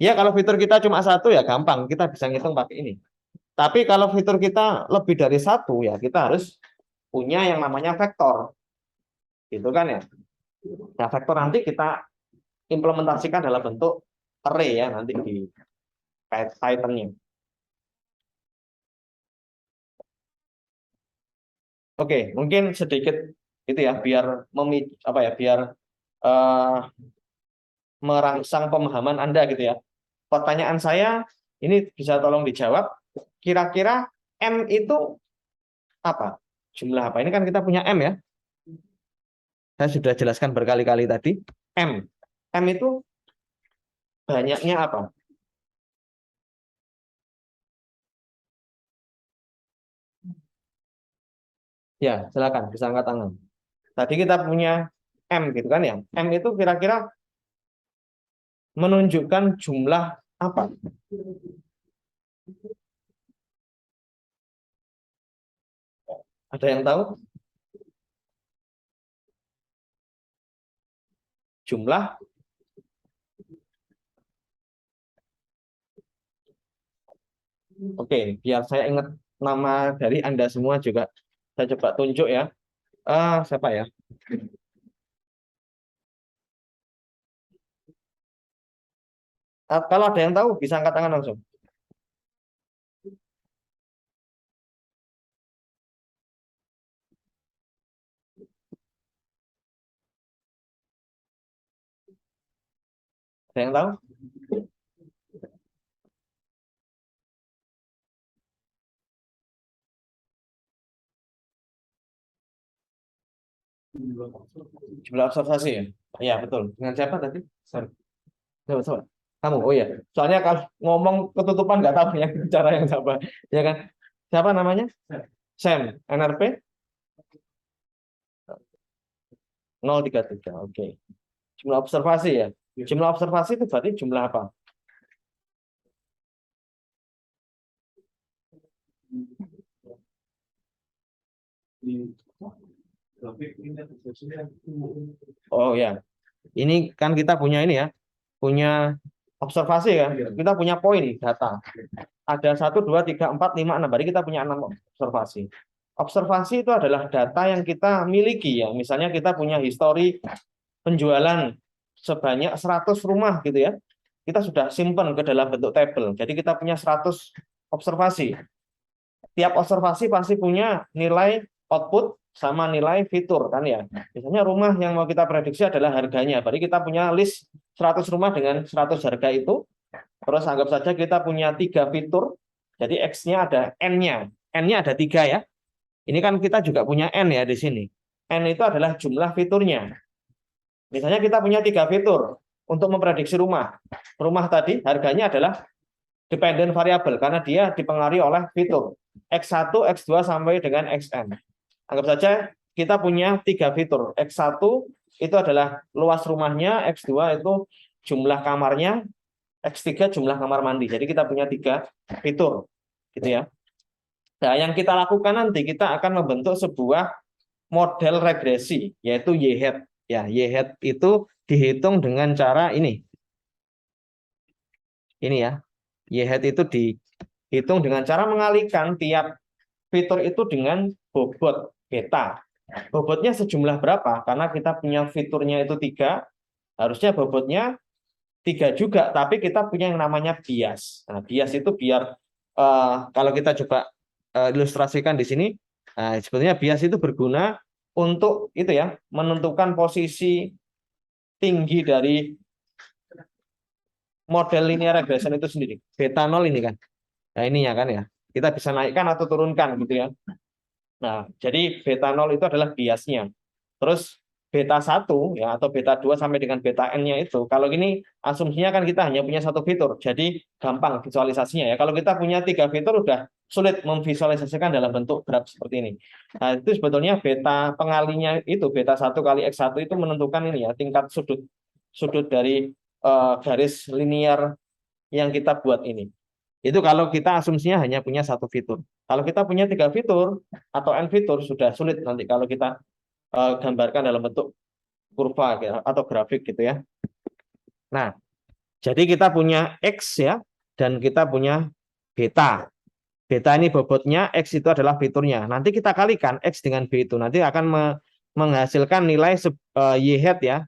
Ya kalau fitur kita cuma satu ya gampang, kita bisa ngitung pakai ini. Tapi kalau fitur kita lebih dari satu ya kita harus punya yang namanya vektor. Gitu kan ya? Nah, vektor nanti kita implementasikan dalam bentuk array ya nanti di Python-nya. Oke, mungkin sedikit itu ya biar biar uh, merangsang pemahaman Anda gitu ya. Pertanyaan saya ini bisa tolong dijawab. Kira-kira M itu apa? Jumlah apa? Ini kan kita punya M ya. Saya sudah jelaskan berkali-kali tadi. M. M itu banyaknya apa? Ya, silakan bisa angkat tangan. Tadi kita punya M gitu kan ya. M itu kira-kira menunjukkan jumlah apa? Ada yang tahu? Jumlah? Oke, biar saya ingat nama dari Anda semua juga. Saya coba tunjuk ya. Siapa ya? Kalau ada yang tahu, bisa angkat tangan langsung. Ada yang tahu? Jumlah observasi ya? Iya, betul. Dengan siapa tadi? Sorry. Coba. Kamu, oh ya. Soalnya kalau ngomong ketutupan nggak tahu yang cara yang siapa. Ya kan? Siapa namanya? Sam. NRP 033. Oke. Jumlah observasi ya. Jumlah observasi itu berarti jumlah apa? Oh ya. Ini kan kita punya ini ya. Punya observasi ya. Kita punya poin nih, data. Ada 1, 2, 3, 4, 5, 6. Berarti kita punya 6 observasi. Observasi itu adalah data yang kita miliki ya. Misalnya kita punya histori penjualan sebanyak 100 rumah gitu ya. Kita sudah simpan ke dalam bentuk tabel. Jadi kita punya 100 observasi. Tiap observasi pasti punya nilai output sama nilai fitur kan ya. Misalnya rumah yang mau kita prediksi adalah harganya. Berarti kita punya list 100 rumah dengan 100 harga itu. Terus anggap saja kita punya 3 fitur. Jadi X-nya ada N-nya. N-nya ada 3 ya. Ini kan kita juga punya N ya di sini. N itu adalah jumlah fiturnya. Misalnya kita punya 3 fitur untuk memprediksi rumah. Rumah tadi harganya adalah dependent variable karena dia dipengaruhi oleh fitur. X1, X2 sampai dengan Xn. Anggap saja kita punya 3 fitur. X1 itu adalah luas rumahnya, X2 itu jumlah kamarnya, X3 jumlah kamar mandi. Jadi kita punya 3 fitur. Gitu ya. Nah, yang kita lakukan nanti kita akan membentuk sebuah model regresi yaitu Y-hat. Ya, Y-hat itu dihitung dengan cara ini. Ini ya. Y-hat itu dihitung dengan cara mengalihkan tiap fitur itu dengan bobot beta. Bobotnya sejumlah berapa? Karena kita punya fiturnya itu 3, harusnya bobotnya 3 juga, tapi kita punya yang namanya bias. Nah, bias itu biar kalau kita coba ilustrasikan di sini, sebetulnya bias itu berguna untuk itu ya, menentukan posisi tinggi dari model linear regression itu sendiri. Beta 0 ini kan. Nah, ininya kan ya. Kita bisa naikkan atau turunkan gitu ya. Nah, jadi beta 0 itu adalah biasnya. Terus beta 1 ya atau beta 2 sampai dengan beta n-nya itu. Kalau ini asumsinya kan kita hanya punya 1 fitur. Jadi gampang visualisasinya ya. Kalau kita punya 3 fitur udah sulit memvisualisasikan dalam bentuk graf seperti ini. Nah, itu sebetulnya beta pengalinya itu beta 1 kali X1 itu menentukan ini ya tingkat sudut dari garis linear yang kita buat ini. Itu kalau kita asumsinya hanya punya 1 fitur. Kalau kita punya 3 fitur atau n fitur sudah sulit nanti kalau kita gambarkan dalam bentuk kurva atau grafik gitu ya. Nah, jadi kita punya X ya dan kita punya beta. Beta ini bobotnya, X itu adalah fiturnya. Nanti kita kalikan X dengan B itu nanti akan menghasilkan nilai Y-hat ya.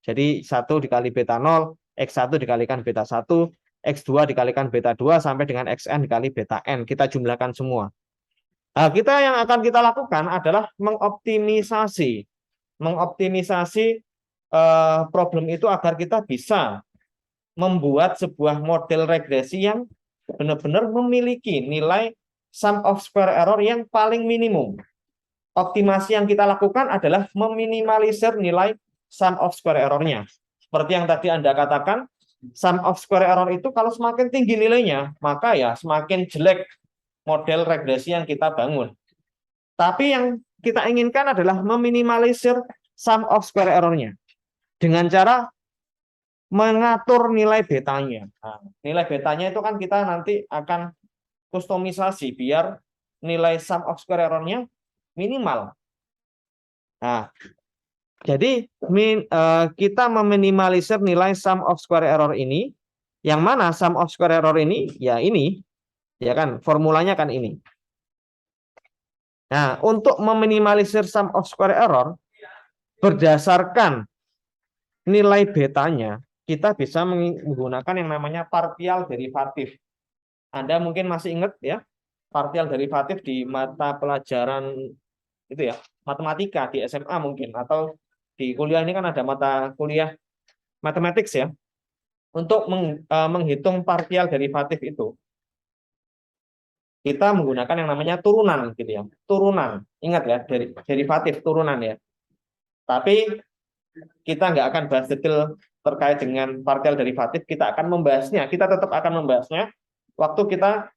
Jadi 1 dikali beta 0, X1 dikalikan beta 1, X2 dikalikan beta 2 sampai dengan Xn dikali beta N. Kita jumlahkan semua. Nah, kita yang akan kita lakukan adalah mengoptimisasi problem itu agar kita bisa membuat sebuah model regresi yang benar-benar memiliki nilai sum of square error yang paling minimum. Optimasi yang kita lakukan adalah meminimalisir nilai sum of square error-nya. Seperti yang tadi Anda katakan, sum of square error itu kalau semakin tinggi nilainya, maka ya semakin jelek model regresi yang kita bangun. Tapi yang kita inginkan adalah meminimalisir sum of square error-nya dengan cara mengatur nilai betanya. Nah, nilai betanya itu kan kita nanti akan kustomisasi biar nilai sum of square error-nya minimal. Nah, jadi kita meminimalisir nilai sum of square error ini. Yang mana sum of square error ini? Ya ini, ya kan? Formulanya kan ini. Nah, untuk meminimalisir sum of square error berdasarkan nilai betanya, kita bisa menggunakan yang namanya partial derivatif. Anda mungkin masih ingat ya, partial derivatif di mata pelajaran itu ya, matematika di SMA mungkin atau di kuliah ini kan ada mata kuliah mathematics ya. Untuk menghitung partial derivatif itu kita menggunakan yang namanya turunan gitu ya. Turunan. Ingat ya, derivatif turunan ya. Tapi kita nggak akan bahas detail terkait dengan partial derivatif. Kita akan membahasnya. Kita tetap akan membahasnya waktu kita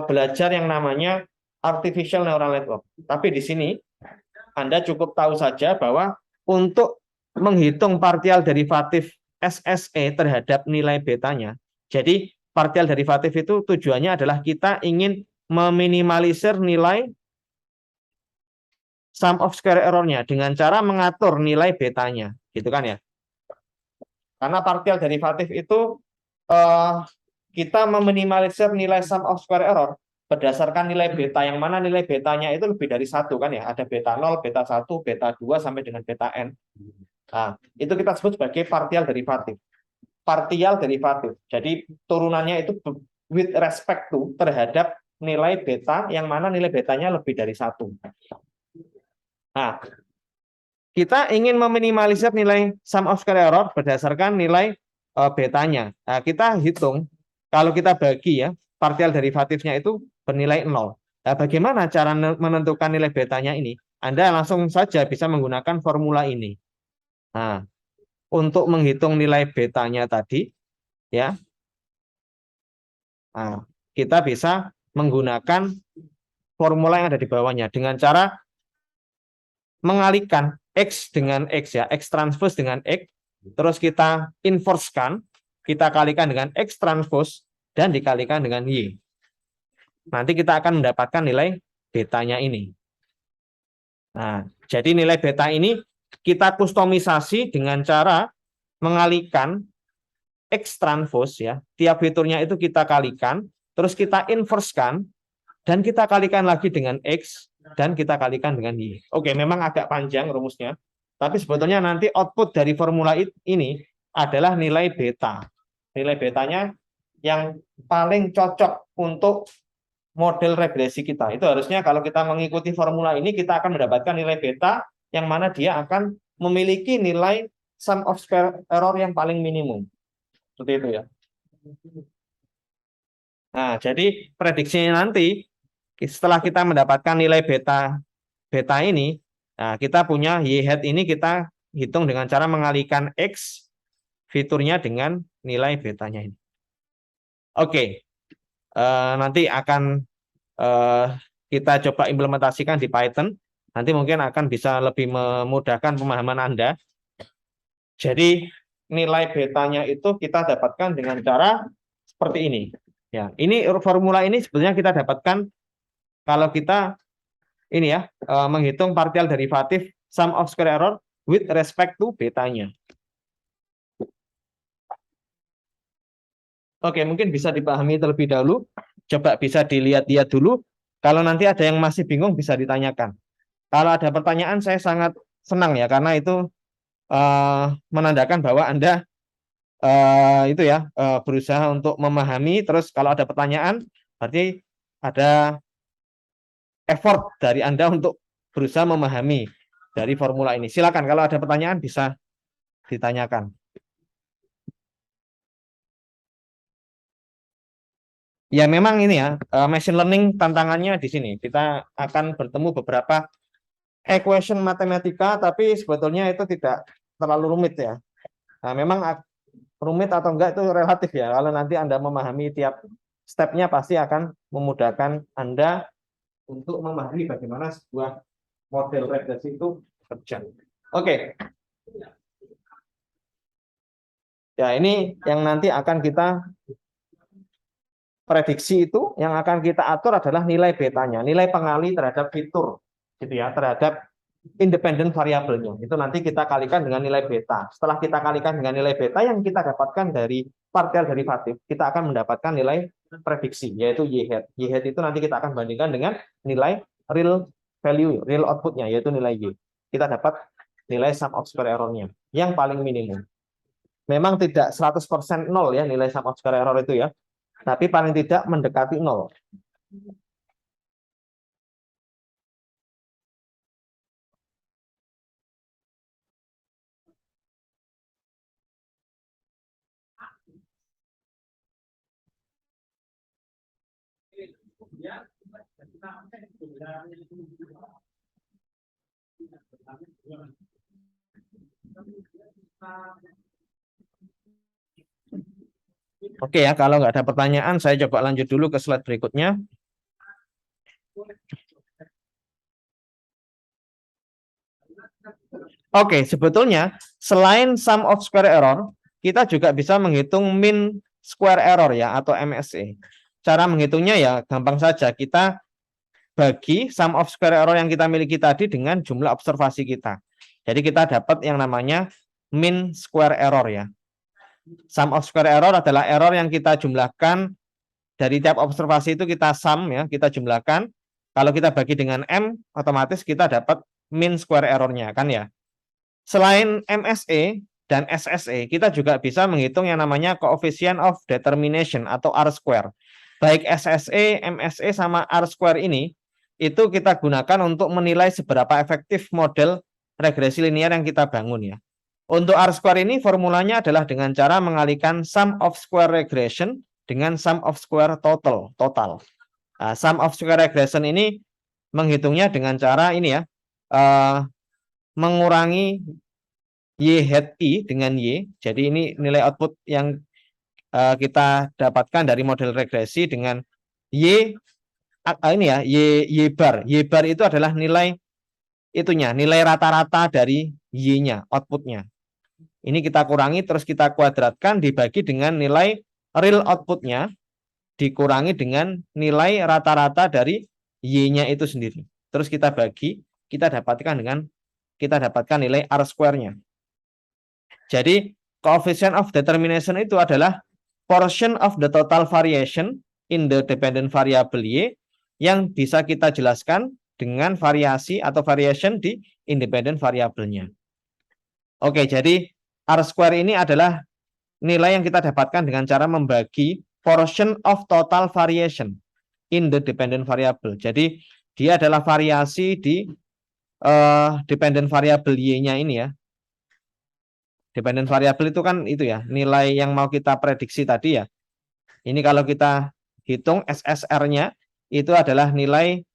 belajar yang namanya artificial neural network. Tapi di sini Anda cukup tahu saja bahwa untuk menghitung partial derivatif SSE terhadap nilai betanya, jadi partial derivatif itu tujuannya adalah kita ingin meminimalisir nilai sum of square error-nya dengan cara mengatur nilai betanya, gitu kan ya? Karena partial derivatif itu kita meminimalisir nilai sum of square error berdasarkan nilai beta, yang mana nilai betanya itu lebih dari satu kan ya? Ada beta 0, beta 1, beta 2 sampai dengan beta n. Nah, itu kita sebut sebagai partial derivatif. Partial derivatif. Jadi turunannya itu with respect to terhadap nilai beta yang mana nilai betanya lebih dari satu. Nah, kita ingin meminimalisir nilai sum of square error berdasarkan nilai betanya. Nah, kita hitung kalau kita bagi ya partial derivatifnya itu bernilai 0. Nah, bagaimana cara menentukan nilai betanya ini? Anda langsung saja bisa menggunakan formula ini. Nah, untuk menghitung nilai betanya tadi, ya, nah, kita bisa menggunakan formula yang ada di bawahnya dengan cara mengalihkan X dengan X ya, X transpose dengan X, terus kita inverse-kan, kita kalikan dengan X transpose, dan dikalikan dengan Y. Nanti kita akan mendapatkan nilai betanya ini. Nah, jadi nilai beta ini kita kustomisasi dengan cara mengalihkan X transpose ya, tiap fiturnya itu kita kalikan, terus kita inverse-kan, dan kita kalikan lagi dengan X, dan kita kalikan dengan Y. Oke, memang agak panjang rumusnya, tapi sebetulnya nanti output dari formula ini adalah nilai beta. Nilai betanya yang paling cocok untuk model regresi kita. Itu harusnya kalau kita mengikuti formula ini, kita akan mendapatkan nilai beta yang mana dia akan memiliki nilai sum of square error yang paling minimum. Seperti itu ya. Nah, jadi prediksinya nanti setelah kita mendapatkan nilai beta ini, nah kita punya y hat ini kita hitung dengan cara mengalihkan X fiturnya dengan nilai betanya ini. Oke, nanti akan kita coba implementasikan di Python. Nanti mungkin akan bisa lebih memudahkan pemahaman Anda. Jadi nilai betanya itu kita dapatkan dengan cara seperti ini. Ya, ini formula ini sebetulnya kita dapatkan kalau kita ini ya menghitung partial derivatif sum of square error with respect to betanya. Oke, mungkin bisa dipahami terlebih dahulu. Coba bisa dilihat-lihat dulu. Kalau nanti ada yang masih bingung bisa ditanyakan. Kalau ada pertanyaan saya sangat senang ya karena itu menandakan bahwa Anda itu ya berusaha untuk memahami. Terus kalau ada pertanyaan berarti ada effort dari Anda untuk berusaha memahami dari formula ini. Silakan kalau ada pertanyaan bisa ditanyakan. Ya memang ini ya machine learning tantangannya di sini. Kita akan bertemu beberapa equation matematika, tapi sebetulnya itu tidak terlalu rumit ya. Nah, memang rumit atau enggak itu relatif ya. Kalau nanti Anda memahami tiap stepnya pasti akan memudahkan Anda untuk memahami bagaimana sebuah model regresi itu bekerja. Oke. Ya, ini yang nanti akan kita prediksi itu yang akan kita atur adalah nilai betanya, nilai pengali terhadap fitur gitu ya, terhadap independent variabelnya. Itu nanti kita kalikan dengan nilai beta. Setelah kita kalikan dengan nilai beta yang kita dapatkan dari partial derivatif, kita akan mendapatkan nilai prediksi yaitu y hat. Y hat itu nanti kita akan bandingkan dengan nilai real value, real outputnya yaitu nilai y. Kita dapat nilai sum of square error-nya yang paling minimum. Memang tidak 100% nol ya nilai sum of square error itu ya, tapi paling tidak mendekati nol. Oke ya, kalau nggak ada pertanyaan, saya coba lanjut dulu ke slide berikutnya. Oke, sebetulnya selain sum of square error, kita juga bisa menghitung mean square error ya, atau MSE. Cara menghitungnya ya gampang saja, kita bagi sum of square error yang kita miliki tadi dengan jumlah observasi kita. Jadi kita dapat yang namanya mean square error ya. Sum of square error adalah error yang kita jumlahkan dari tiap observasi itu kita sum ya, kita jumlahkan. Kalau kita bagi dengan M, otomatis kita dapat mean square errornya kan ya. Selain MSE dan SSE, kita juga bisa menghitung yang namanya coefficient of determination atau R square. Baik SSE, MSE, sama R square ini, itu kita gunakan untuk menilai seberapa efektif model regresi linear yang kita bangun ya. Untuk R square ini formulanya adalah dengan cara mengalihkan sum of square regression dengan sum of square total. Nah, sum of square regression ini menghitungnya dengan cara ini ya, mengurangi Y hat I dengan Y. Jadi ini nilai output yang kita dapatkan dari model regresi dengan Y ini ya, Y bar. Y bar itu adalah nilai itunya, nilai rata-rata dari Y-nya, outputnya. Ini kita kurangi terus kita kuadratkan dibagi dengan nilai real outputnya dikurangi dengan nilai rata-rata dari Y-nya itu sendiri. Terus kita bagi, kita dapatkan nilai R square-nya. Jadi coefficient of determination itu adalah portion of the total variation in the dependent variable Y yang bisa kita jelaskan dengan variasi atau variation di independent variabelnya. Oke, jadi R square ini adalah nilai yang kita dapatkan dengan cara membagi portion of total variation in the dependent variable. Jadi dia adalah variasi di dependent variable Y-nya ini ya. Dependent variable itu kan itu ya, nilai yang mau kita prediksi tadi ya. Ini kalau kita hitung SSR-nya itu adalah nilai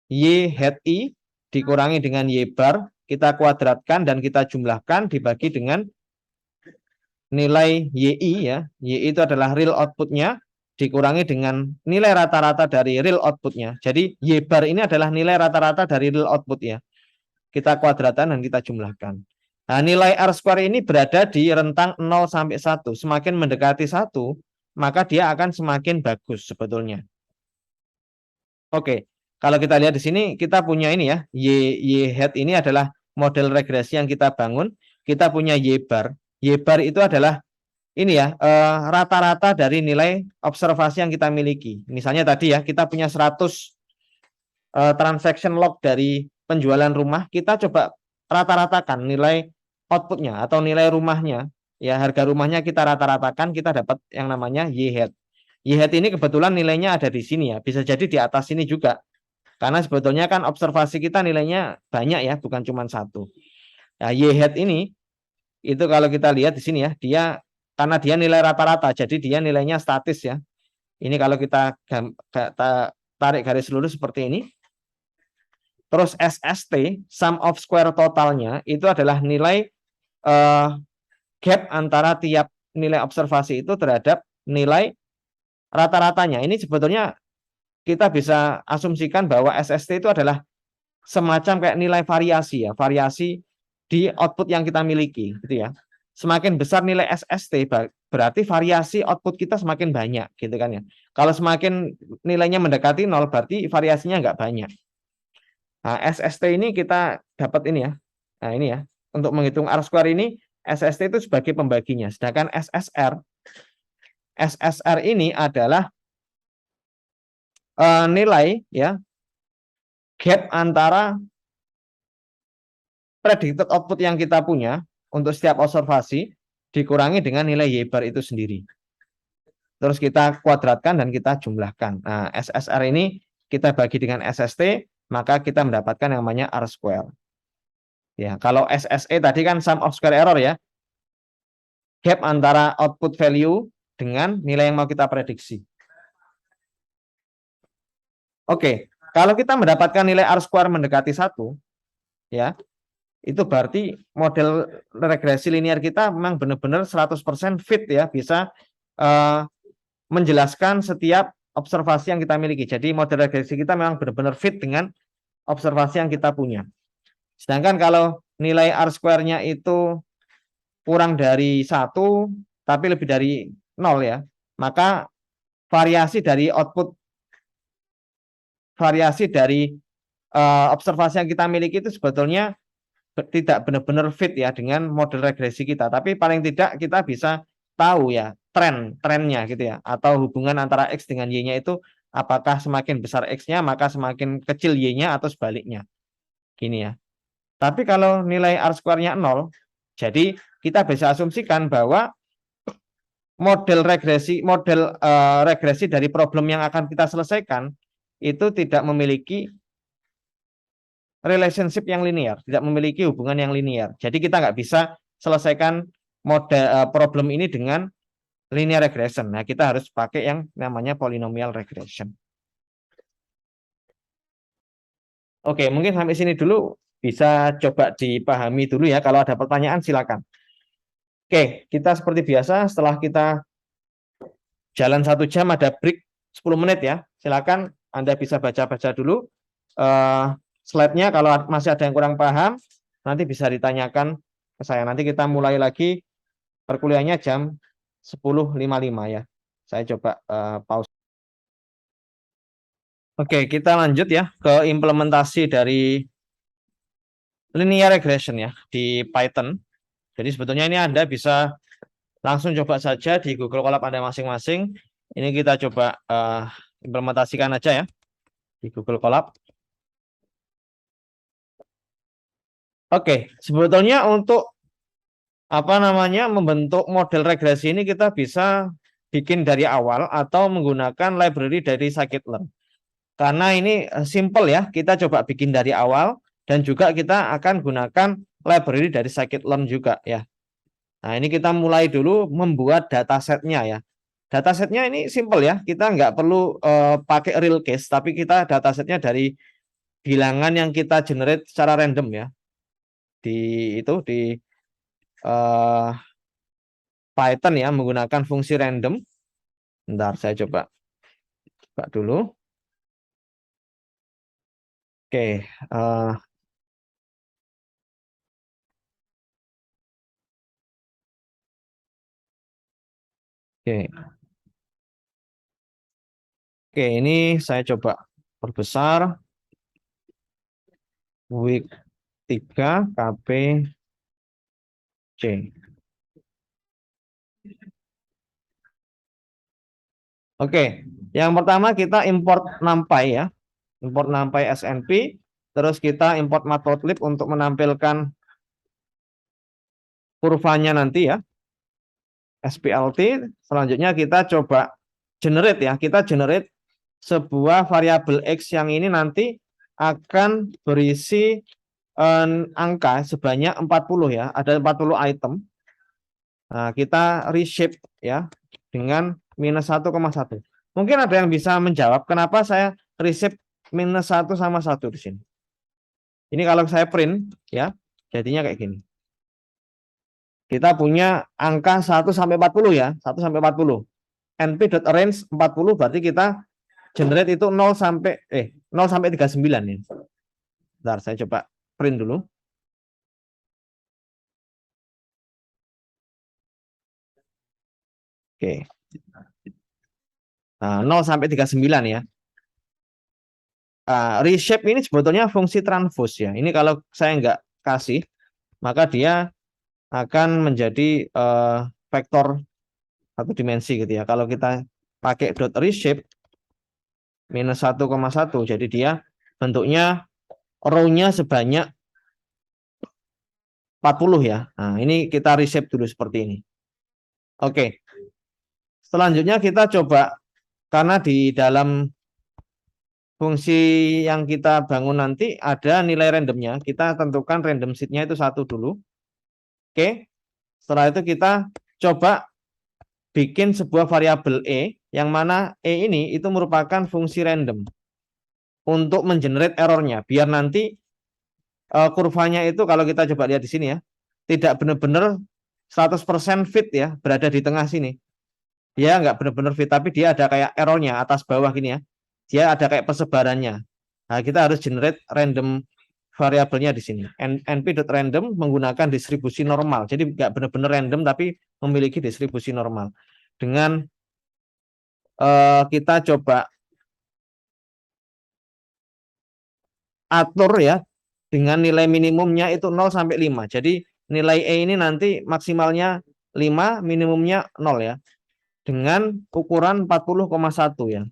Y hat I dikurangi dengan Y bar, kita kuadratkan dan kita jumlahkan dibagi dengan nilai YI ya. YI itu adalah real outputnya dikurangi dengan nilai rata-rata dari real outputnya. Jadi Y bar ini adalah nilai rata-rata dari real output ya. Kita kuadratkan dan kita jumlahkan. Nah, nilai R square ini berada di rentang 0 sampai 1. Semakin mendekati 1, maka dia akan semakin bagus sebetulnya. Oke, kalau kita lihat di sini kita punya ini ya, Y hat ini adalah model regresi yang kita bangun. Kita punya Y bar. Y bar itu adalah ini ya, rata-rata dari nilai observasi yang kita miliki. Misalnya tadi ya, kita punya 100 transaction log dari penjualan rumah, kita coba rata-ratakan nilai outputnya atau nilai rumahnya. Ya, harga rumahnya kita rata-ratakan, kita dapat yang namanya Y hat. Y hat ini kebetulan nilainya ada di sini ya, bisa jadi di atas sini juga. Karena sebetulnya kan observasi kita nilainya banyak ya, bukan cuma satu. Nah, Y hat ini itu kalau kita lihat di sini ya, dia karena dia nilai rata-rata, jadi dia nilainya statis ya. Ini kalau kita tarik garis lurus seperti ini. Terus SST, sum of square totalnya, itu adalah nilai gap antara tiap nilai observasi itu terhadap nilai rata-ratanya. Ini sebetulnya kita bisa asumsikan bahwa SST itu adalah semacam kayak nilai variasi ya, variasi di output yang kita miliki gitu ya. Semakin besar nilai SST berarti variasi output kita semakin banyak gitu kan ya. Kalau semakin nilainya mendekati 0 berarti variasinya nggak banyak. Nah, SST ini kita dapat ini ya. Nah, ini ya. Untuk menghitung R square ini SST itu sebagai pembaginya. Sedangkan SSR ini adalah nilai ya gap antara predicted output yang kita punya untuk setiap observasi dikurangi dengan nilai Y bar itu sendiri. Terus kita kuadratkan dan kita jumlahkan. Nah, SSR ini kita bagi dengan SST, maka kita mendapatkan yang namanya R square. Ya, kalau SSE tadi kan sum of square error ya. Gap antara output value dengan nilai yang mau kita prediksi. Oke, kalau kita mendapatkan nilai R square mendekati 1, ya, itu berarti model regresi linear kita memang benar-benar 100% fit ya, bisa menjelaskan setiap observasi yang kita miliki. Jadi model regresi kita memang benar-benar fit dengan observasi yang kita punya. Sedangkan kalau nilai R-square-nya itu kurang dari 1, tapi lebih dari 0 ya, maka variasi dari observasi yang kita miliki itu sebetulnya tidak benar-benar fit ya dengan model regresi kita, tapi paling tidak kita bisa tahu ya trennya gitu ya, atau hubungan antara X dengan Y-nya itu apakah semakin besar X-nya maka semakin kecil Y-nya atau sebaliknya gini ya. Tapi kalau nilai R-square-nya 0, jadi kita bisa asumsikan bahwa model regresi dari problem yang akan kita selesaikan itu tidak memiliki relationship yang linear, tidak memiliki hubungan yang linear. Jadi kita nggak bisa selesaikan problem ini dengan linear regression. Nah, kita harus pakai yang namanya polynomial regression. Oke, mungkin sampai sini dulu, bisa coba dipahami dulu ya. Kalau ada pertanyaan silakan. Oke, kita seperti biasa setelah kita jalan 1 jam ada break 10 menit ya. Silakan Anda bisa baca-baca dulu slide-nya. Kalau masih ada yang kurang paham, nanti bisa ditanyakan ke saya. Nanti kita mulai lagi perkuliahannya jam 10.55 ya. Saya coba pause. Oke, kita lanjut ya ke implementasi dari linear regression ya di Python. Jadi sebetulnya ini Anda bisa langsung coba saja di Google Colab Anda masing-masing. Ini kita coba implementasikan aja ya di Google Colab. Oke, sebetulnya untuk membentuk model regresi ini kita bisa bikin dari awal atau menggunakan library dari scikit-learn. Karena ini simple ya, kita coba bikin dari awal dan juga kita akan gunakan library dari scikit-learn juga ya. Nah, ini kita mulai dulu membuat datasetnya ya. Datasetnya ini simple ya, kita nggak perlu pakai real case, tapi kita datasetnya dari bilangan yang kita generate secara random ya. Di Python ya, menggunakan fungsi random. Bentar, saya coba dulu. Oke, Oke, ini saya coba perbesar. Week 3 KPC. Oke, yang pertama kita import NumPy ya. Import NumPy SNP. Terus kita import Matplotlib untuk menampilkan kurvanya nanti ya. SPLT. Selanjutnya kita coba generate ya. Kita generate sebuah variabel X yang ini nanti akan berisi angka sebanyak 40 ya. Ada 40 item. Nah, kita reshape ya dengan minus 1,1. Mungkin ada yang bisa menjawab kenapa saya reshape minus 1 sama 1 di sini. Ini kalau saya print ya, jadinya kayak gini. Kita punya angka 1 sampai 40 ya, 1 sampai 40. np.range 40 berarti kita generate itu 0 sampai 39 ya. Bentar, saya coba print dulu. Oke. Nah, 0 sampai 39 ya. Reshape ini sebetulnya fungsi transpose ya. Ini kalau saya nggak kasih, maka dia akan menjadi vektor satu dimensi gitu ya. Kalau kita pakai dot reshape minus 1,1, jadi dia bentuknya row-nya sebanyak 40 ya. Nah, ini kita reshape dulu seperti ini. Oke. Selanjutnya kita coba, karena di dalam fungsi yang kita bangun nanti ada nilai randomnya, kita tentukan random seed-nya itu 1 dulu. Oke. Setelah itu kita coba bikin sebuah variabel E, yang mana E ini itu merupakan fungsi random untuk mengenerate errornya, biar nanti kurvanya itu kalau kita coba lihat di sini ya, tidak benar-benar 100% fit ya, berada di tengah sini. Dia nggak benar-benar fit, tapi dia ada kayak errornya atas bawah gini ya. Dia ada kayak persebarannya. Nah, kita harus generate random variabelnya di sini. np.random menggunakan distribusi normal. Jadi nggak benar-benar random, tapi memiliki distribusi normal. Dengan kita coba atur ya, dengan nilai minimumnya itu 0 sampai 5. Jadi nilai E ini nanti maksimalnya 5, minimumnya 0 ya. Dengan ukuran 40,1 ya.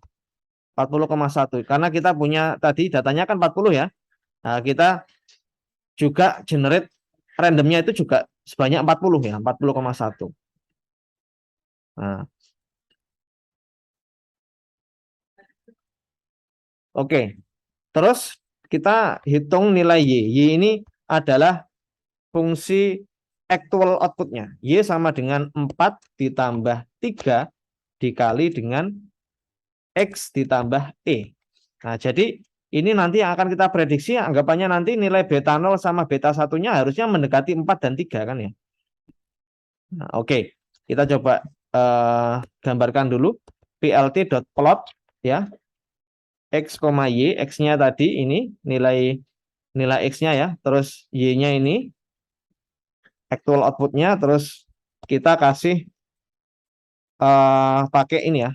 40,1 karena kita punya tadi datanya kan 40 ya. Nah, kita juga generate randomnya itu juga sebanyak 40 ya, 40,1. Nah, oke. Terus kita hitung nilai Y. Y ini adalah fungsi actual outputnya. Y sama dengan 4 ditambah 3 dikali dengan X ditambah E. Nah, jadi ini nanti akan kita prediksi anggapannya nanti nilai beta 0 sama beta 1-nya harusnya mendekati 4 dan 3 kan ya. Nah, oke. Kita coba gambarkan dulu plt.plot ya. X, Y, X-nya tadi ini nilai X-nya ya, terus Y-nya ini actual outputnya, terus kita kasih pakai ini ya,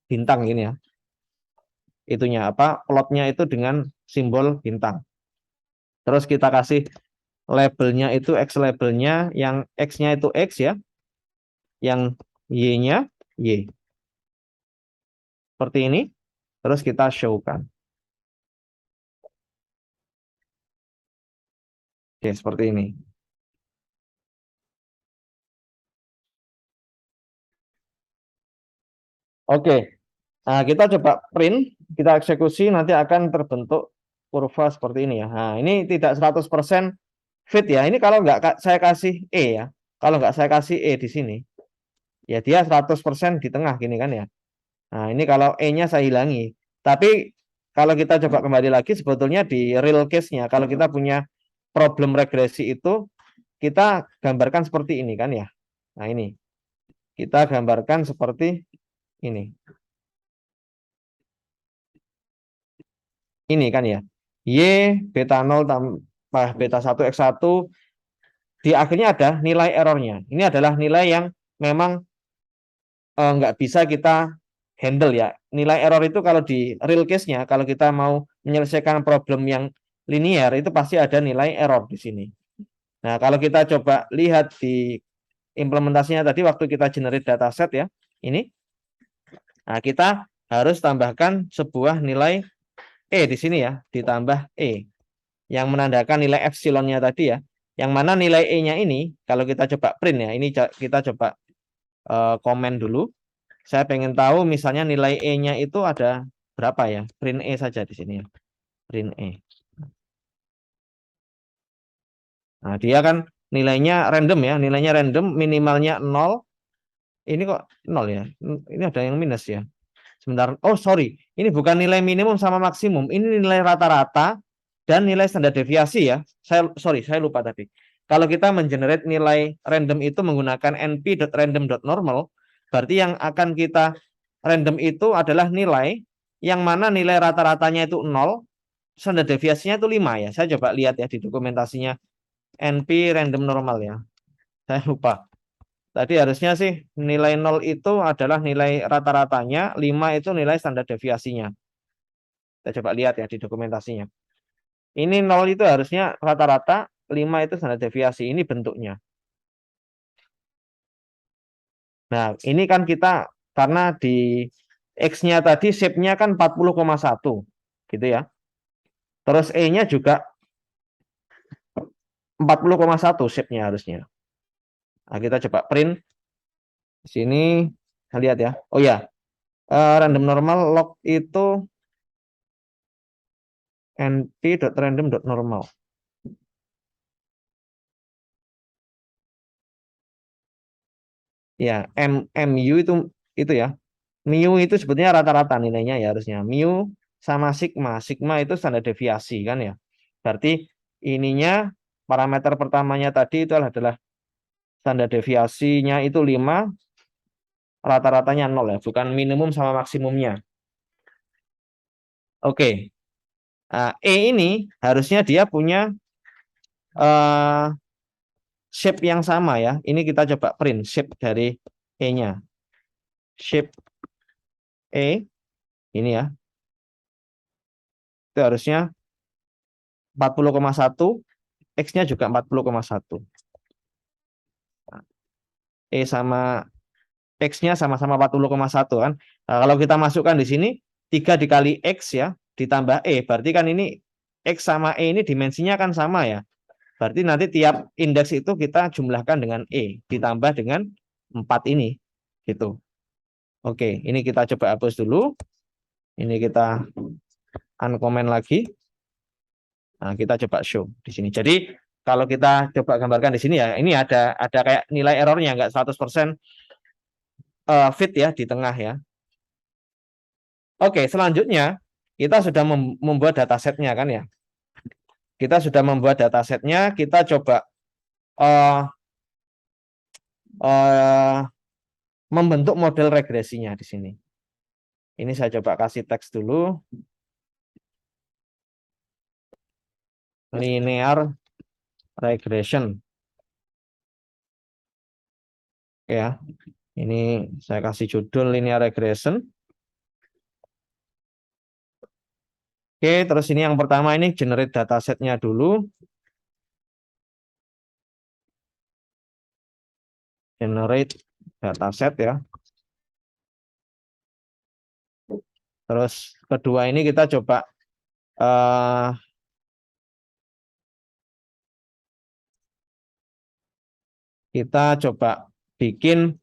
bintang ini ya. Itunya apa? Plotnya itu dengan simbol bintang. Terus kita kasih labelnya itu X labelnya, yang X-nya itu X ya, yang Y-nya Y. Seperti ini. Terus kita show-kan. Oke, seperti ini. Oke. Nah, kita coba print, kita eksekusi, nanti akan terbentuk kurva seperti ini ya. Nah, ini tidak 100% fit ya. Ini kalau nggak saya kasih E ya. Kalau nggak saya kasih E di sini, ya dia 100% di tengah gini kan ya. Nah, ini kalau E-nya saya hilangi. Tapi kalau kita coba kembali lagi, sebetulnya di real case-nya, kalau kita punya problem regresi itu, kita gambarkan seperti ini kan ya. Nah, ini. Kita gambarkan seperti ini. Ini kan ya. Y beta 0 tambah beta 1 X1, di akhirnya ada nilai errornya. Ini adalah nilai yang memang nggak bisa kita handle ya. Nilai error itu kalau di real case-nya, kalau kita mau menyelesaikan problem yang linear, itu pasti ada nilai error di sini. Nah, kalau kita coba lihat di implementasinya tadi waktu kita generate dataset ya, ini. Nah, kita harus tambahkan sebuah nilai E di sini ya, ditambah E. Yang menandakan nilai epsilonnya tadi ya. Yang mana nilai E-nya ini, kalau kita coba print ya, ini kita coba komen dulu. Saya pengen tahu misalnya nilai E-nya itu ada berapa ya. Print E saja di sini ya. Print E. Nah, dia kan nilainya random ya. Nilainya random, minimalnya 0. Ini kok 0 ya. Ini ada yang minus ya. Sebentar. Oh, sorry. Ini bukan nilai minimum sama maksimum. Ini nilai rata-rata dan nilai standar deviasi ya. Saya lupa tadi. Kalau kita mengenerate nilai random itu menggunakan np.random.normal, berarti yang akan kita random itu adalah nilai yang mana nilai rata-ratanya itu 0, standar deviasinya itu 5 ya. Saya coba lihat ya di dokumentasinya np random normal ya. Saya lupa. Tadi harusnya sih nilai 0 itu adalah nilai rata-ratanya, 5 itu nilai standar deviasinya. Kita coba lihat ya di dokumentasinya. Ini 0 itu harusnya rata-rata, 5 itu standar deviasi. Ini bentuknya. Nah, ini kan kita karena di X-nya tadi shape-nya kan 40,1 gitu ya. Terus E-nya juga 40,1 shape-nya harusnya. Nah, kita coba print di sini, kita lihat ya. Oh ya, random normal log itu np.random.normal. Ya, mu itu ya. Mu itu sebetulnya rata-rata nilainya ya harusnya. Mu sama sigma. Sigma itu standar deviasi kan ya. Berarti ininya parameter pertamanya tadi itu adalah standar deviasinya itu 5, rata-ratanya 0 ya, bukan minimum sama maksimumnya. Oke. Nah, E ini harusnya dia punya shape yang sama ya. Ini kita coba print shape dari E-nya. Shape E ini ya. Itu harusnya 40,1, X-nya juga 40,1. E sama X-nya sama-sama 40,1 kan. Nah, kalau kita masukkan di sini 3 dikali X ya, ditambah E, berarti kan ini X sama E ini dimensinya kan sama ya. Berarti nanti tiap indeks itu kita jumlahkan dengan E, ditambah dengan 4 ini. Gitu. Oke, ini kita coba hapus dulu. Ini kita uncomment lagi. Nah, kita coba show di sini. Jadi kalau kita coba gambarkan di sini ya, ini ada kayak nilai errornya nggak 100% fit ya di tengah ya. Oke, selanjutnya kita sudah membuat datasetnya kan ya. Kita sudah membuat datasetnya, kita coba membentuk model regresinya di sini. Ini saya coba kasih teks dulu. Linear regression. Ya. Ini saya kasih judul linear regression. Oke, terus ini yang pertama ini generate datasetnya dulu. Generate dataset ya. Terus kedua ini kita coba bikin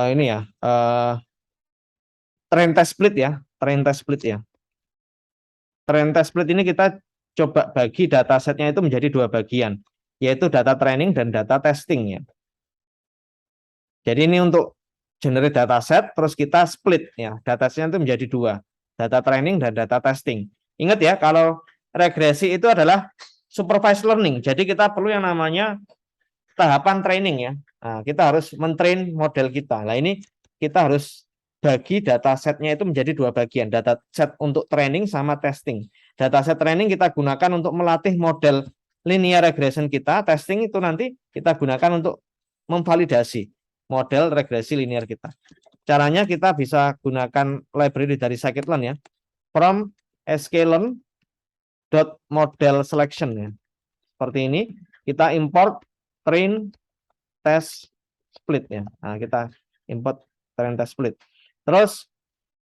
ini ya train test split ya, train test split ya. Train test split ini kita coba bagi datasetnya itu menjadi 2 bagian, yaitu data training dan data testing ya. Jadi ini untuk generate dataset, terus kita split ya, datasetnya itu menjadi 2, data training dan data testing. Ingat ya, kalau regresi itu adalah supervised learning, jadi kita perlu yang namanya tahapan training ya. Nah, kita harus mentrain model kita. Nah, ini kita harus bagi datasetnya itu menjadi 2 bagian, dataset untuk training sama testing. Dataset training kita gunakan untuk melatih model linear regression kita, testing itu nanti kita gunakan untuk memvalidasi model regresi linear kita. Caranya kita bisa gunakan library dari scikit-learn ya, from sklearn.model selection ya. Seperti ini, kita import train test split ya. Nah, kita import train test split. Terus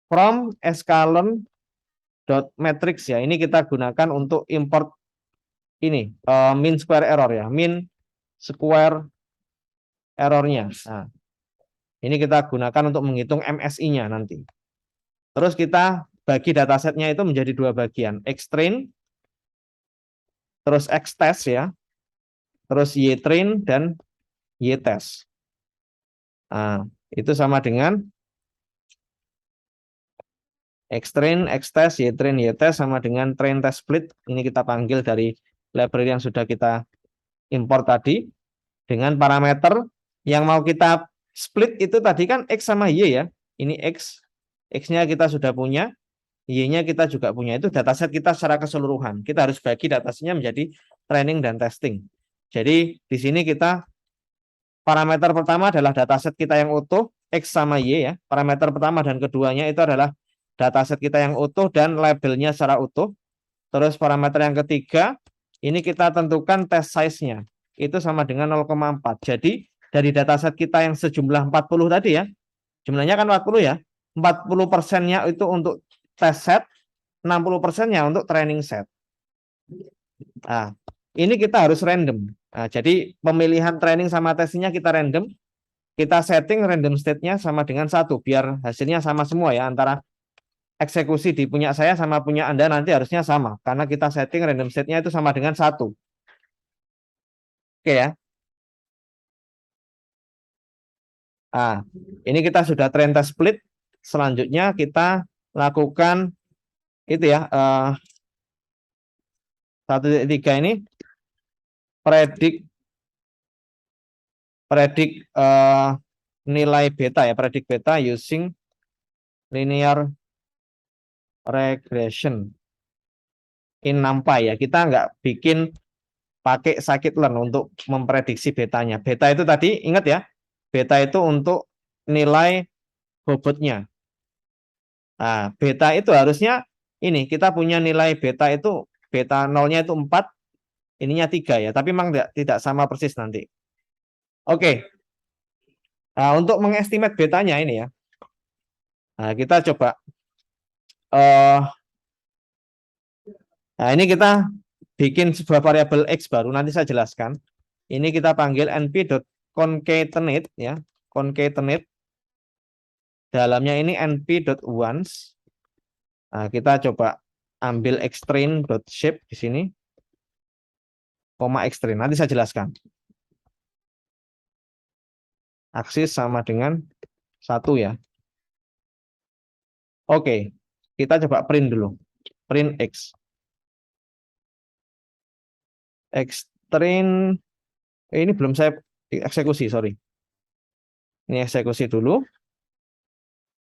from sklearn.matrix ya. Ini kita gunakan untuk import ini mean square error ya, mean square errornya. Nah, ini kita gunakan untuk menghitung MSI-nya nanti. Terus kita bagi datasetnya itu menjadi 2 bagian, X-train, terus X-test ya, terus Y-train dan Y-test. Nah, itu sama dengan X-train, X-test, Y-train, Y-test sama dengan train test split. Ini kita panggil dari library yang sudah kita import tadi. Dengan parameter yang mau kita split itu tadi kan X sama Y ya. Ini X, X-nya kita sudah punya, Y-nya kita juga punya. Itu dataset kita secara keseluruhan. Kita harus bagi datasetnya menjadi training dan testing. Jadi di sini kita parameter pertama adalah dataset kita yang utuh, X sama Y ya. Parameter pertama dan keduanya itu adalah dataset kita yang utuh dan labelnya secara utuh. Terus parameter yang ketiga, ini kita tentukan test size-nya. Itu sama dengan 0,4. Jadi dari dataset kita yang sejumlah 40 tadi ya, jumlahnya kan 40 ya, 40%-nya itu untuk test set, 60%-nya untuk training set. Nah, ini kita harus random. Nah, jadi pemilihan training sama testingnya kita random. Kita setting random state-nya sama dengan 1, biar hasilnya sama semua ya, antara eksekusi di punya saya sama punya Anda nanti harusnya sama, karena kita setting random state-nya itu sama dengan 1. Oke ya. Nah, ini kita sudah train test split. Selanjutnya kita lakukan itu ya, 1.3 ini predik nilai beta ya, predik beta using linear regression in NumPy ya. Kita nggak bikin pakai scikit-learn untuk memprediksi betanya. Beta itu tadi ingat ya, beta itu untuk nilai bobotnya. Nah, beta itu harusnya ini kita punya nilai beta itu beta nolnya itu 4, ininya 3 ya, tapi memang tidak sama persis nanti. Oke. Nah, untuk mengestimate betanya ini ya. Nah, kita coba nah, ini kita bikin sebuah variabel X baru, nanti saya jelaskan. Ini kita panggil np.concatenate ya, concatenate. Dalamnya ini np.once. Nah, kita coba ambil xtrain.shape di sini, koma xtrain. Nanti saya jelaskan. Aksis sama dengan 1 ya. Oke, kita coba print dulu. Print x. Xtrain, ini belum saya eksekusi, sorry. Ini eksekusi dulu.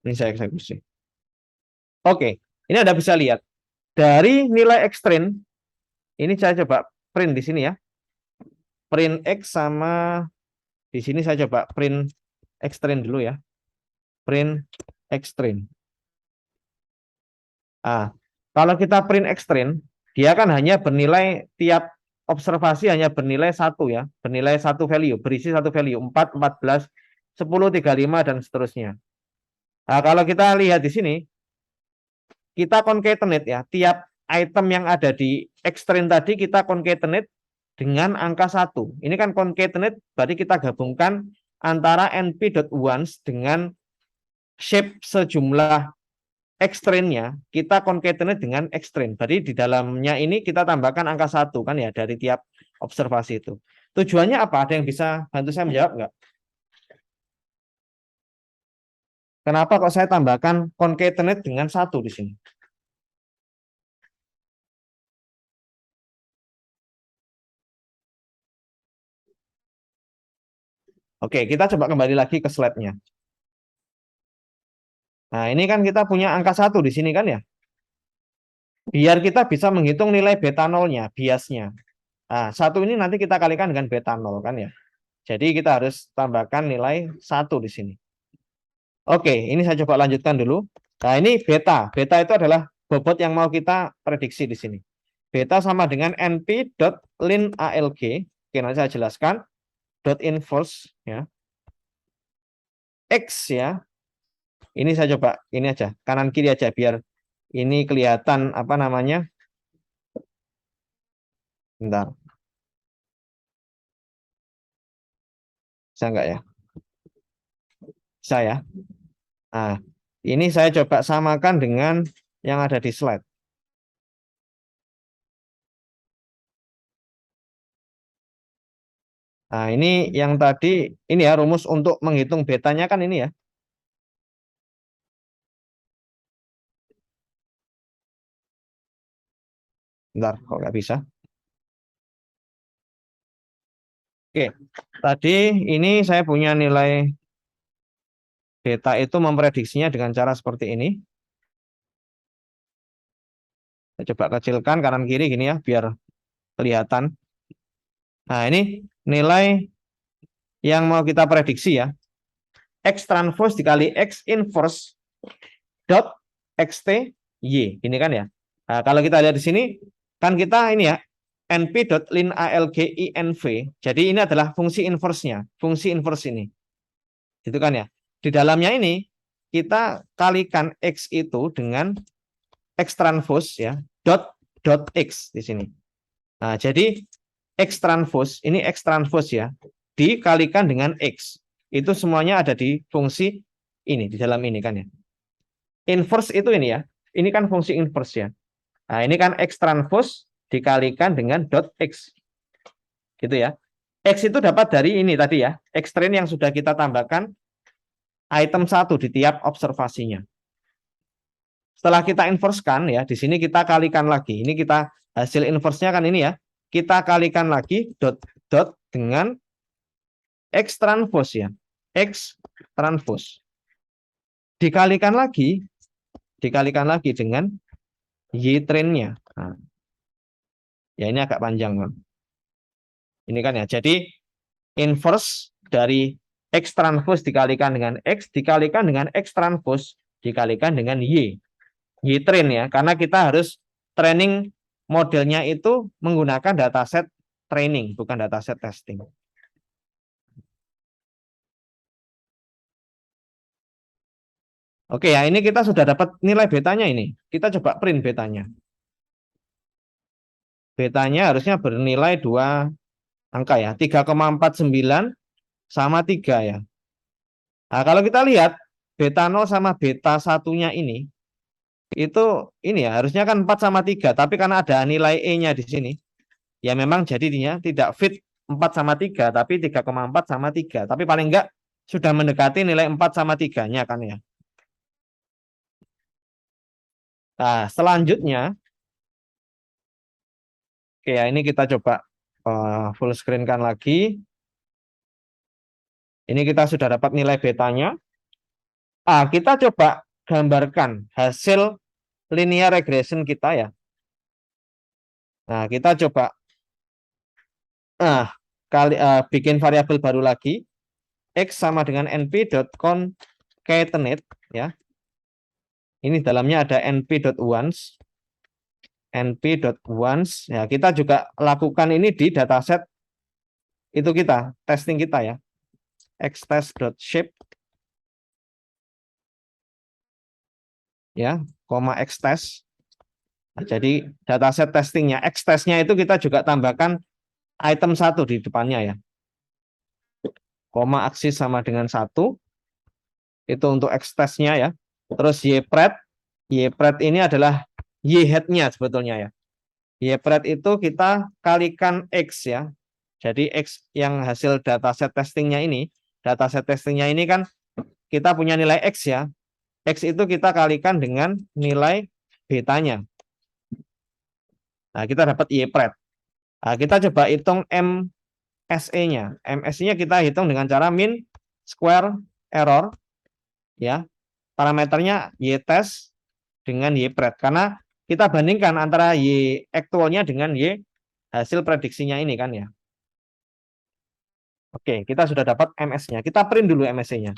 Ini saya eksekusi. Oke, ini Anda bisa lihat. Dari nilai xtrain, ini saya coba print di sini ya. Print x sama, di sini saya coba print xtrain dulu ya. Print xtrain. Ah, kalau kita print xtrain, dia kan hanya bernilai tiap observasi hanya bernilai 1 ya, bernilai 1 value, berisi 1 value, 4, 14, 10, 35 dan seterusnya. Nah, kalau kita lihat di sini, kita concatenate ya, tiap item yang ada di xtrain tadi kita concatenate dengan angka 1. Ini kan concatenate berarti kita gabungkan antara np.once dengan shape sejumlah xtrain-nya, kita concatenate dengan xtrain. Berarti di dalamnya ini kita tambahkan angka 1 kan ya dari tiap observasi itu. Tujuannya apa? Ada yang bisa bantu saya menjawab nggak? Kenapa kok saya tambahkan concatenate dengan 1 di sini? Oke, kita coba kembali lagi ke slide-nya. Nah, ini kan kita punya angka 1 di sini kan ya. Biar kita bisa menghitung nilai beta nolnya, biasnya. Nah, 1 ini nanti kita kalikan dengan beta 0 kan ya. Jadi kita harus tambahkan nilai 1 di sini. Oke, ini saya coba lanjutkan dulu. Nah, ini beta. Beta itu adalah bobot yang mau kita prediksi di sini. Beta sama dengan np.linalg. Oke, nanti saya jelaskan. Dot inverse ya. X ya. Ini saya coba ini aja, kanan kiri aja biar ini kelihatan apa namanya. Bentar. Bisa enggak ya? Bisa ya. Nah, ini saya coba samakan dengan yang ada di slide. Nah, ini yang tadi, ini ya rumus untuk menghitung betanya kan ini ya. Bentar, kok nggak bisa. Oke, tadi ini saya punya nilai beta itu memprediksinya dengan cara seperti ini. Saya coba kecilkan kanan kiri gini ya, biar kelihatan. Nah, ini nilai yang mau kita prediksi ya. X transpose dikali X inverse dot xt y. Ini kan ya. Nah, kalau kita lihat di sini, kan kita ini ya, np.linalginv. Jadi ini adalah fungsi inverse-nya, fungsi inverse ini. Gitu kan ya. Di dalamnya ini, kita kalikan X itu dengan X transpose ya, dot X di sini. Nah, jadi X transpose, ini X transpose ya, dikalikan dengan X. Itu semuanya ada di fungsi ini, di dalam ini kan ya. Inverse itu ini ya, ini kan fungsi inverse ya. Nah, ini kan X transpose dikalikan dengan dot X. Gitu ya. X itu dapat dari ini tadi ya, xtrain yang sudah kita tambahkan item 1 di tiap observasinya. Setelah kita inversekan ya, di sini kita kalikan lagi. Ini kita Hasil inverse-nya kan ini ya. Kita kalikan lagi dot dengan X transpose ya. X transpose. Dikalikan lagi dengan Y train-nya. Nah, ya ini agak panjang, Bang. Ini kan ya. Jadi inverse dari X transpose dikalikan dengan X dikalikan dengan X transpose dikalikan dengan Y. Y train ya. Karena kita harus training modelnya itu menggunakan dataset training, bukan dataset testing. Oke ya, ini kita sudah dapat nilai betanya ini. Kita coba print betanya. Betanya harusnya bernilai 2 angka ya, 3,49 sama 3 ya. Nah, kalau kita lihat beta 0 sama beta 1-nya itu ini ya, harusnya kan 4 sama 3, tapi karena ada nilai E-nya di sini, ya memang jadinya tidak fit 4 sama 3, tapi 3,4 sama 3. Tapi paling enggak sudah mendekati nilai 4 sama 3-nya kan ya. Nah, selanjutnya, oke ya, ini kita coba full screen kan lagi. Ini kita sudah dapat nilai betanya. Kita coba gambarkan hasil linear regression kita ya. Nah, kita coba bikin variabel baru lagi. X sama dengan np.concatenate ya. Ini dalamnya ada np.once. np.once ya, kita juga lakukan ini di dataset itu kita, testing kita ya. xtest.shape ya, xtest. Nah, jadi dataset testingnya, xtest-nya itu kita juga tambahkan item 1 di depannya ya. Koma aksis sama dengan 1. Itu untuk xtest-nya ya. Terus ypret ini adalah y-head-nya sebetulnya ya. Ypret itu kita kalikan X ya. Jadi X yang hasil dataset testingnya ini kan kita punya nilai X ya. X itu kita kalikan dengan nilai betanya. Nah, kita dapat ypret. Nah, kita coba hitung MSE-nya. MSE-nya kita hitung dengan cara min square error ya. Parameternya y-test dengan ypret karena kita bandingkan antara y aktualnya dengan y hasil prediksinya ini kan ya. Oke, kita sudah dapat MS-nya. Kita print dulu MSE-nya.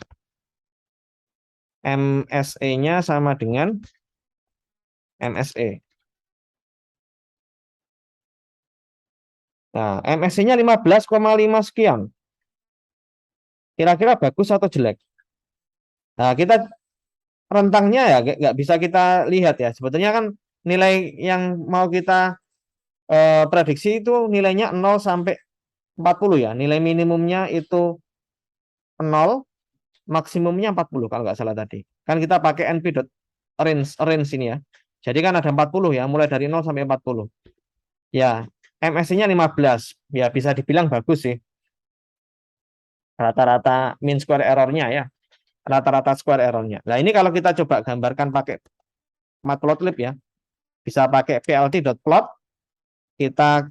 MSE-nya sama dengan MSE. Nah, MSE-nya 15,5 sekian. Kira-kira bagus atau jelek? Nah, kita rentangnya ya nggak bisa kita lihat ya. Sebetulnya kan nilai yang mau kita prediksi itu nilainya 0 sampai 40 ya. Nilai minimumnya itu 0, maksimumnya 40 kalau nggak salah tadi. Kan kita pakai np.range ini ya. Jadi kan ada 40 ya, mulai dari 0 sampai 40. Ya, MSI-nya 15. Ya, bisa dibilang bagus sih. Rata-rata mean square error-nya ya. Rata-rata square error-nya. Nah, ini kalau kita coba gambarkan pakai matplotlib ya. Bisa pakai plt.plot. Kita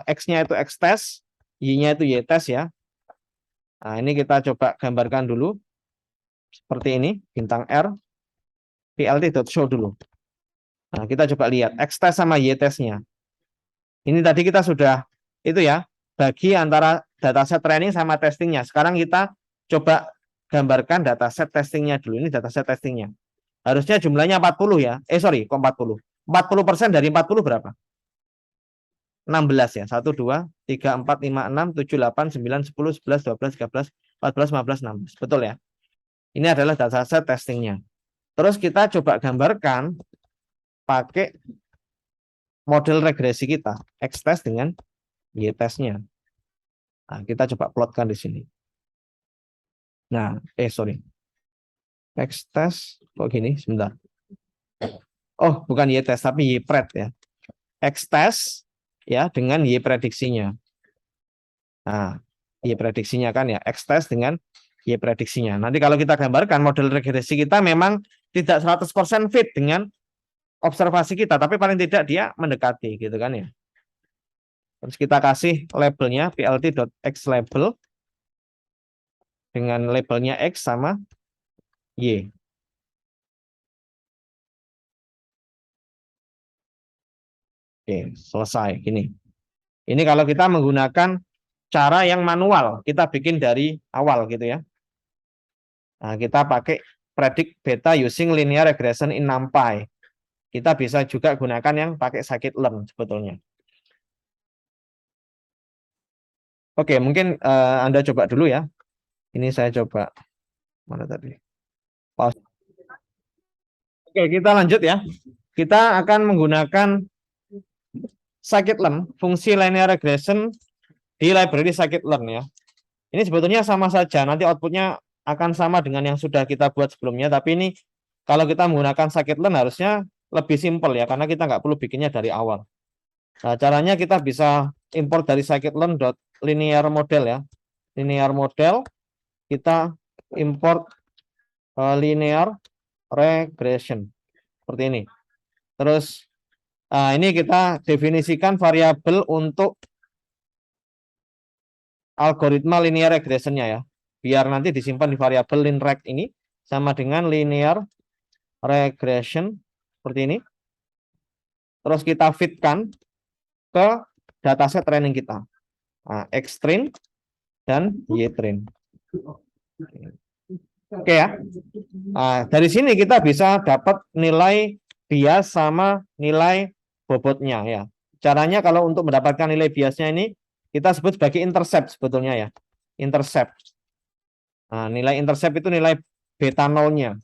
X-nya itu xtest, Y-nya itu y-test ya. Nah, ini kita coba gambarkan dulu. Seperti ini, bintang R. plt.show dulu. Nah, kita coba lihat xtest sama y-test-nya. Ini tadi kita sudah itu ya, bagi antara dataset training sama testingnya. Sekarang kita coba gambarkan dataset testingnya dulu. Ini dataset testingnya. Harusnya jumlahnya 40 ya. Kok 40? 40% dari 40 berapa? 16 ya. 1, 2, 3, 4, 5, 6, 7, 8, 9, 10, 11, 12, 13, 14, 15, 16. Betul ya? Ini adalah dataset testingnya. Terus kita coba gambarkan pakai model regresi kita. X-test dengan Y-testnya. Nah, kita coba plotkan di sini. Nah, X-test kok gini? Sebentar. Oh, bukan Y-test tapi Y-pred ya. X-test ya dengan Y prediksinya. Nah, Y prediksinya kan ya, X-test dengan Y prediksinya. Nanti kalau kita gambarkan model regresi kita memang tidak 100% fit dengan observasi kita, tapi paling tidak dia mendekati gitu kan ya. Terus kita kasih labelnya plt.xLabel dengan labelnya X sama Y. Oke, selesai. Gini. Ini kalau kita menggunakan cara yang manual, kita bikin dari awal gitu ya. Nah, kita pakai predict beta using linear regression in NumPy. Kita bisa juga gunakan yang pakai scikit-learn sebetulnya. Oke, mungkin Anda coba dulu ya. Ini saya coba. Mana tadi? Pause. Oke, kita lanjut ya. Kita akan menggunakan scikit-learn, fungsi linear regression di library scikit-learn ya. Ini sebetulnya sama saja. Nanti outputnya akan sama dengan yang sudah kita buat sebelumnya. Tapi ini kalau kita menggunakan scikit-learn harusnya lebih simpel ya. Karena kita nggak perlu bikinnya dari awal. Nah, caranya kita bisa import dari scikit-learn.linear model ya. Linear model, kita import linear regression. Seperti ini. Terus ini kita definisikan variabel untuk algoritma linear regressionnya ya. Biar nanti disimpan di variabel linreg ini sama dengan linear regression seperti ini. Terus kita fitkan ke dataset training kita. Nah, X-train dan Y-train. Oke ya. Nah, dari sini kita bisa dapat nilai bias sama nilai bobotnya ya. Caranya kalau untuk mendapatkan nilai biasnya ini kita sebut sebagai intercept sebetulnya ya. Intercept. Nah, nilai intercept itu nilai beta nolnya.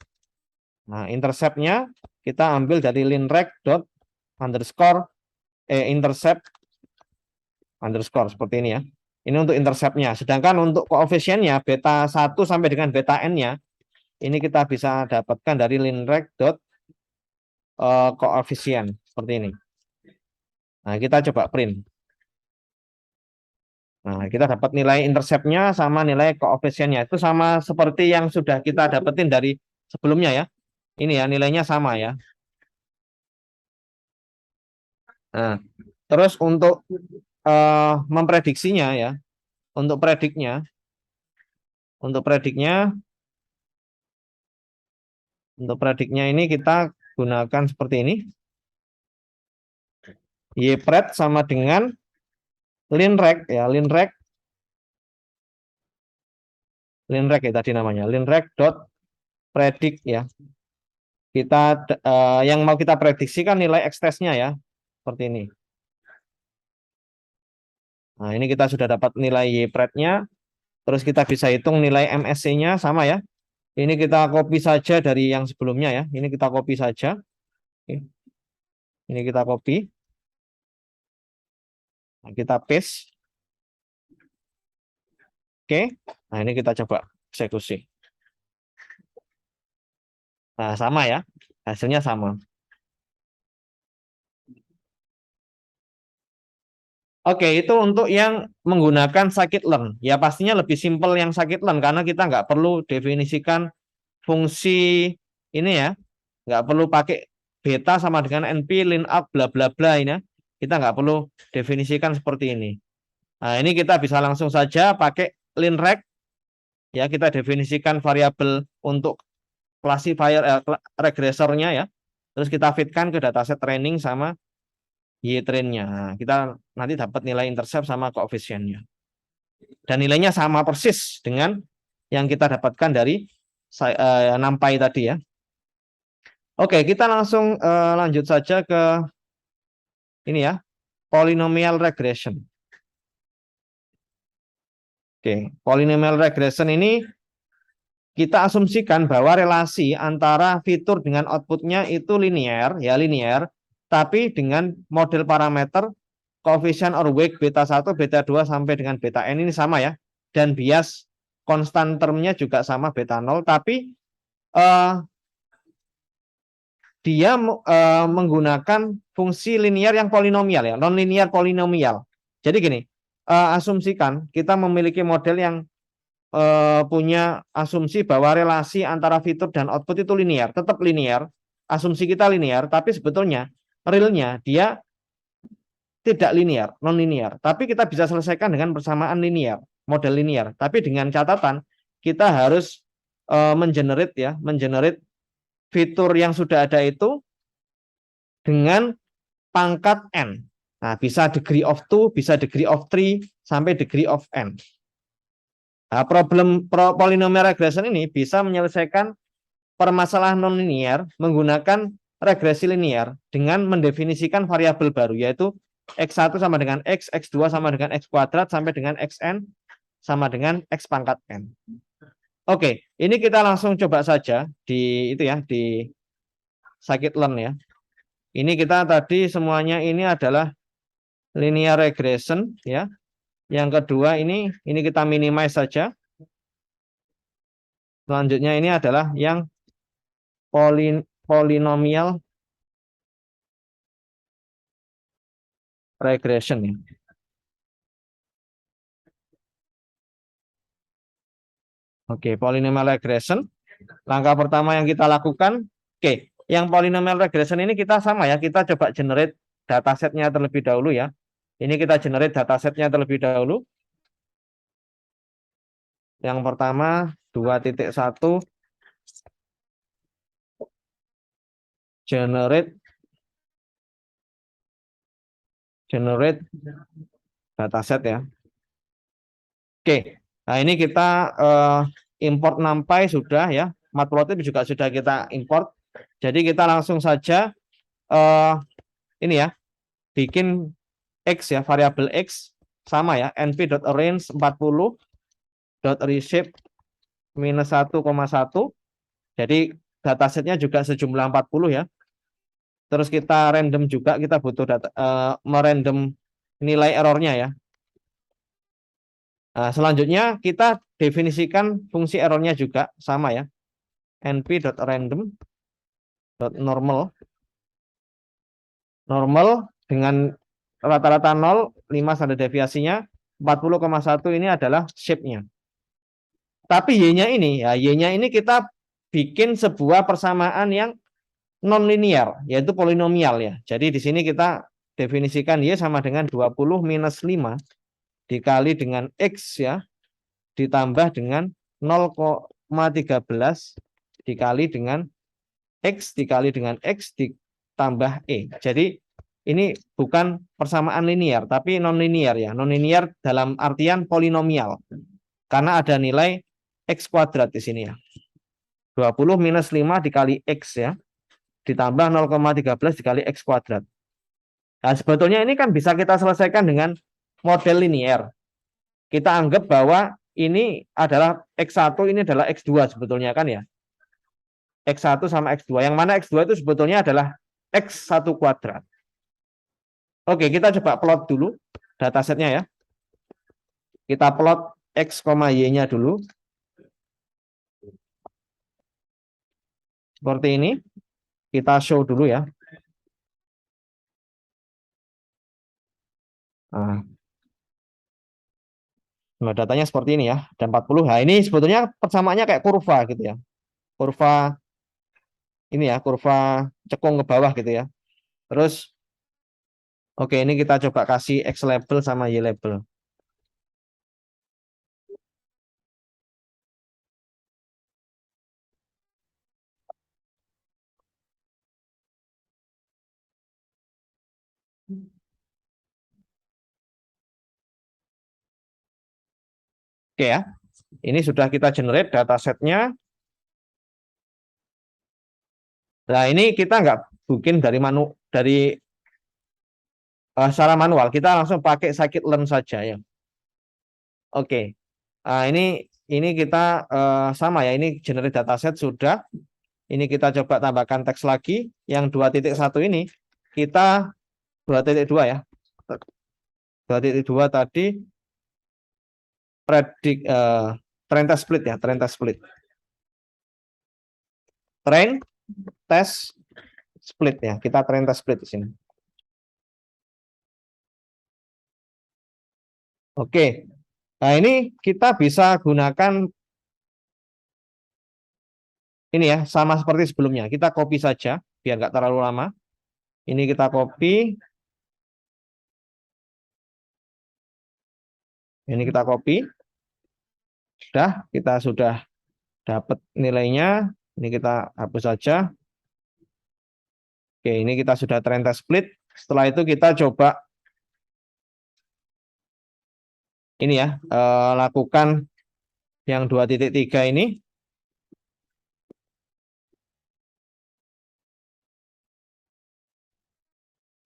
Nah, interceptnya kita ambil dari linreg dot underscore intercept underscore seperti ini ya. Ini untuk interceptnya. Sedangkan untuk koefisiennya beta 1 sampai dengan beta n-nya ini kita bisa dapatkan dari linreg dot koefisien seperti ini. Nah, kita coba print. Nah, kita dapat nilai interceptnya sama nilai koefisiennya. Itu sama seperti yang sudah kita dapetin dari sebelumnya ya. Ini ya, nilainya sama ya. Nah, terus untuk memprediksinya ya. Untuk prediknya ini kita gunakan seperti ini. Ypred sama dengan linreg ya, linreg ya tadi namanya, linreg dot predict ya. Kita yang mau kita prediksikan nilai X-test-nya ya, seperti ini. Nah, ini kita sudah dapat nilai Ypred-nya. Terus kita bisa hitung nilai MSC-nya sama ya. Ini kita copy saja dari yang sebelumnya ya. Ini kita copy saja. Ini kita copy. Nah, kita paste. Oke. Nah, ini kita coba eksekusi. Nah, sama ya. Hasilnya sama. Oke, itu untuk yang menggunakan scikit-learn. Ya pastinya lebih simpel yang scikit-learn karena kita nggak perlu definisikan fungsi ini ya. Nggak perlu pakai beta sama dengan NP, lin up, bla bla bla ini ya. Kita nggak perlu definisikan seperti ini. Nah, ini kita bisa langsung saja pakai linreg. Ya, kita definisikan variabel untuk classifier regresornya ya. Terus kita fitkan ke dataset training sama Y-train-nya. Nah, kita nanti dapat nilai intercept sama koefisiennya. Dan nilainya sama persis dengan yang kita dapatkan dari NumPy tadi ya. Oke, kita langsung lanjut saja ke ini ya, polynomial regression. Oke, polynomial regression ini kita asumsikan bahwa relasi antara fitur dengan outputnya itu linear, ya linear, tapi dengan model parameter koefisien or weight beta 1, beta 2 sampai dengan beta n ini sama ya. Dan bias konstan termnya juga sama beta 0, tapi dia menggunakan fungsi linear yang polinomial ya, non-linear polinomial. Jadi gini, asumsikan kita memiliki model yang punya asumsi bahwa relasi antara fitur dan output itu linear, tetap linear, asumsi kita linear, tapi sebetulnya realnya dia tidak linear, non linear. Tapi kita bisa selesaikan dengan persamaan linear, model linear. Tapi dengan catatan kita harus mengenerate fitur yang sudah ada itu dengan pangkat n. Nah, bisa degree of 2, bisa degree of 3, sampai degree of n. Nah, problem polynomial regression ini bisa menyelesaikan permasalahan non-linear menggunakan regresi linear dengan mendefinisikan variabel baru, yaitu X1 sama dengan X, X2 sama dengan X kuadrat, sampai dengan Xn sama dengan X pangkat n. Oke, ini kita langsung coba saja di itu ya, di scikit-learn ya. Ini kita tadi semuanya ini adalah linear regression ya. Yang kedua ini kita minimize saja. Selanjutnya ini adalah yang polynomial regression ya. Oke, polynomial regression. Langkah pertama yang kita lakukan, yang polynomial regression ini kita sama ya, kita coba generate datasetnya terlebih dahulu ya. Ini kita generate datasetnya terlebih dahulu. Yang pertama 2.1 generate dataset ya. Oke, nah ini kita import NumPy sudah ya, Matplotlib juga sudah kita import. Jadi kita langsung saja ini ya, bikin X ya, variabel X sama ya, np.arrange 40.reshape minus 1,1. Jadi datasetnya juga sejumlah 40 ya. Terus kita random juga, kita butuh merandom nilai errornya ya. Nah, selanjutnya kita definisikan fungsi errornya juga sama ya. np.random.normal dengan rata-rata 0, 5 standar deviasinya, 40,1 ini adalah shape-nya. Tapi y-nya ini kita bikin sebuah persamaan yang non linear, yaitu polinomial ya. Jadi di sini kita definisikan y sama dengan 20 minus 5 dikali dengan x ya, ditambah dengan 0,13 dikali dengan x dikali dengan x ditambah e. Jadi ini bukan persamaan linear, tapi non linear ya. Non linear dalam artian polinomial, karena ada nilai x kuadrat di sini ya. 20 minus 5 dikali x ya, ditambah 0,13 dikali x kuadrat. Nah, sebetulnya ini kan bisa kita selesaikan dengan model linear. Kita anggap bahwa ini adalah X1, ini adalah X2 sebetulnya kan ya. X1 sama X2. Yang mana X2 itu sebetulnya adalah X1 kuadrat. Oke, kita coba plot dulu datasetnya ya. Kita plot X, Y-nya dulu. Seperti ini. Kita show dulu ya. Nah, datanya seperti ini ya. Dan 40. Nah, ini sebetulnya persamaannya kayak kurva gitu ya. Kurva ini ya, kurva cekung ke bawah gitu ya. Terus oke, ini kita coba kasih X label sama Y label. Oke ya, ini sudah kita generate datasetnya. Nah, ini kita nggak bikin dari secara manual, kita langsung pakai scikit-learn saja ya. Oke, nah, ini kita sama ya, ini generate dataset sudah. Ini kita coba tambahkan teks lagi. Yang 2.1 ini kita 2.2 ya. 2.2 tadi train test split ya, train test split. Train test split ya, kita train test split di sini. Oke. Nah, ini kita bisa gunakan ini ya, sama seperti sebelumnya. Kita copy saja. biar nggak terlalu lama. Ini kita copy. Ini kita copy. Kita sudah dapat nilainya. Ini kita hapus saja. Oke, ini kita sudah trend test split. Setelah itu kita coba ini ya, lakukan yang 2.3 ini.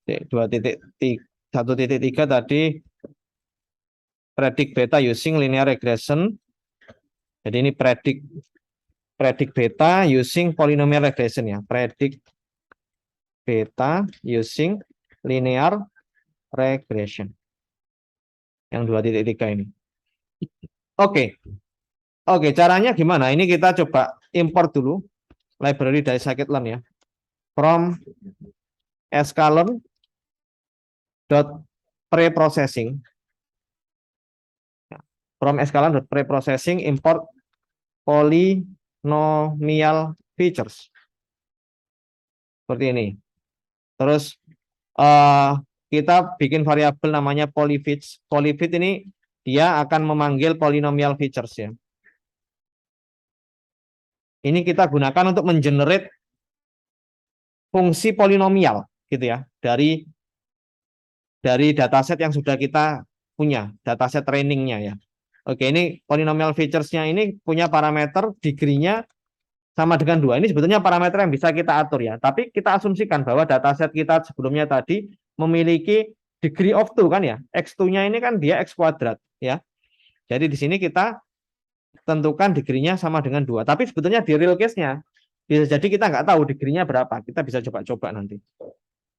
1.3 tadi predict beta using linear regression. Jadi ini predict beta using polynomial regression ya. Predict beta using linear regression. Yang 2.3 ini. Oke. Oke, caranya gimana? Ini kita coba import dulu library dari scikit-learn ya. From sklearn dot preprocessing. From sklearn dot preprocessing import polynomial features. Seperti ini. Terus kita bikin variabel namanya polyfit. Polyfit ini dia akan memanggil polynomial features ya. Ini kita gunakan untuk mengenerate fungsi polinomial gitu ya dari dataset yang sudah kita punya, dataset trainingnya ya. Oke, ini polynomial features-nya ini punya parameter degree-nya sama dengan 2. Ini sebetulnya parameter yang bisa kita atur ya. Tapi kita asumsikan bahwa dataset kita sebelumnya tadi memiliki degree of 2 kan ya. X2-nya ini kan dia X kuadrat ya. Jadi di sini kita tentukan degree-nya sama dengan 2. Tapi sebetulnya di real case-nya bisa jadi kita nggak tahu degree-nya berapa. Kita bisa coba-coba nanti.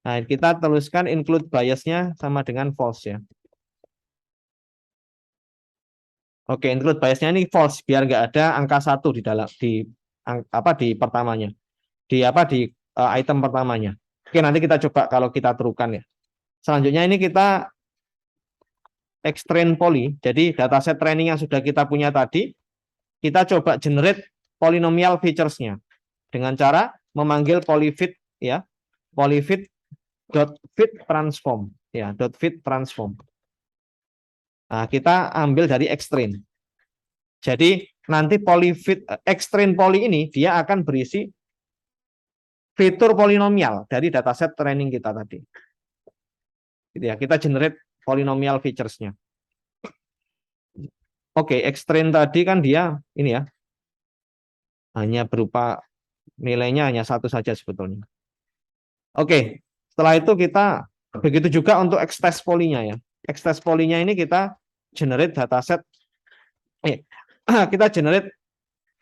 Nah, kita tuliskan include bias-nya sama dengan false ya. Oke, include bias-nya ini false biar nggak ada angka 1 di dalam di pertamanya. Di item pertamanya. Oke, nanti kita coba kalau kita terukan ya. Selanjutnya ini kita extrain poly. Jadi dataset training yang sudah kita punya tadi, kita coba generate polynomial features-nya dengan cara memanggil polyfit ya. Polyfit dot fit transform ya, dot fit transform. Nah, kita ambil dari extrain. Jadi nanti polyfit extrain poly ini dia akan berisi fitur polinomial dari dataset training kita tadi. Gitu ya, kita generate polynomial features-nya. Oke, extrain tadi kan dia ini ya. Hanya berupa nilainya hanya 1 saja sebetulnya. Oke, setelah itu kita begitu juga untuk extest poly-nya ya. Extest poly-nya ini kita generate dataset kita generate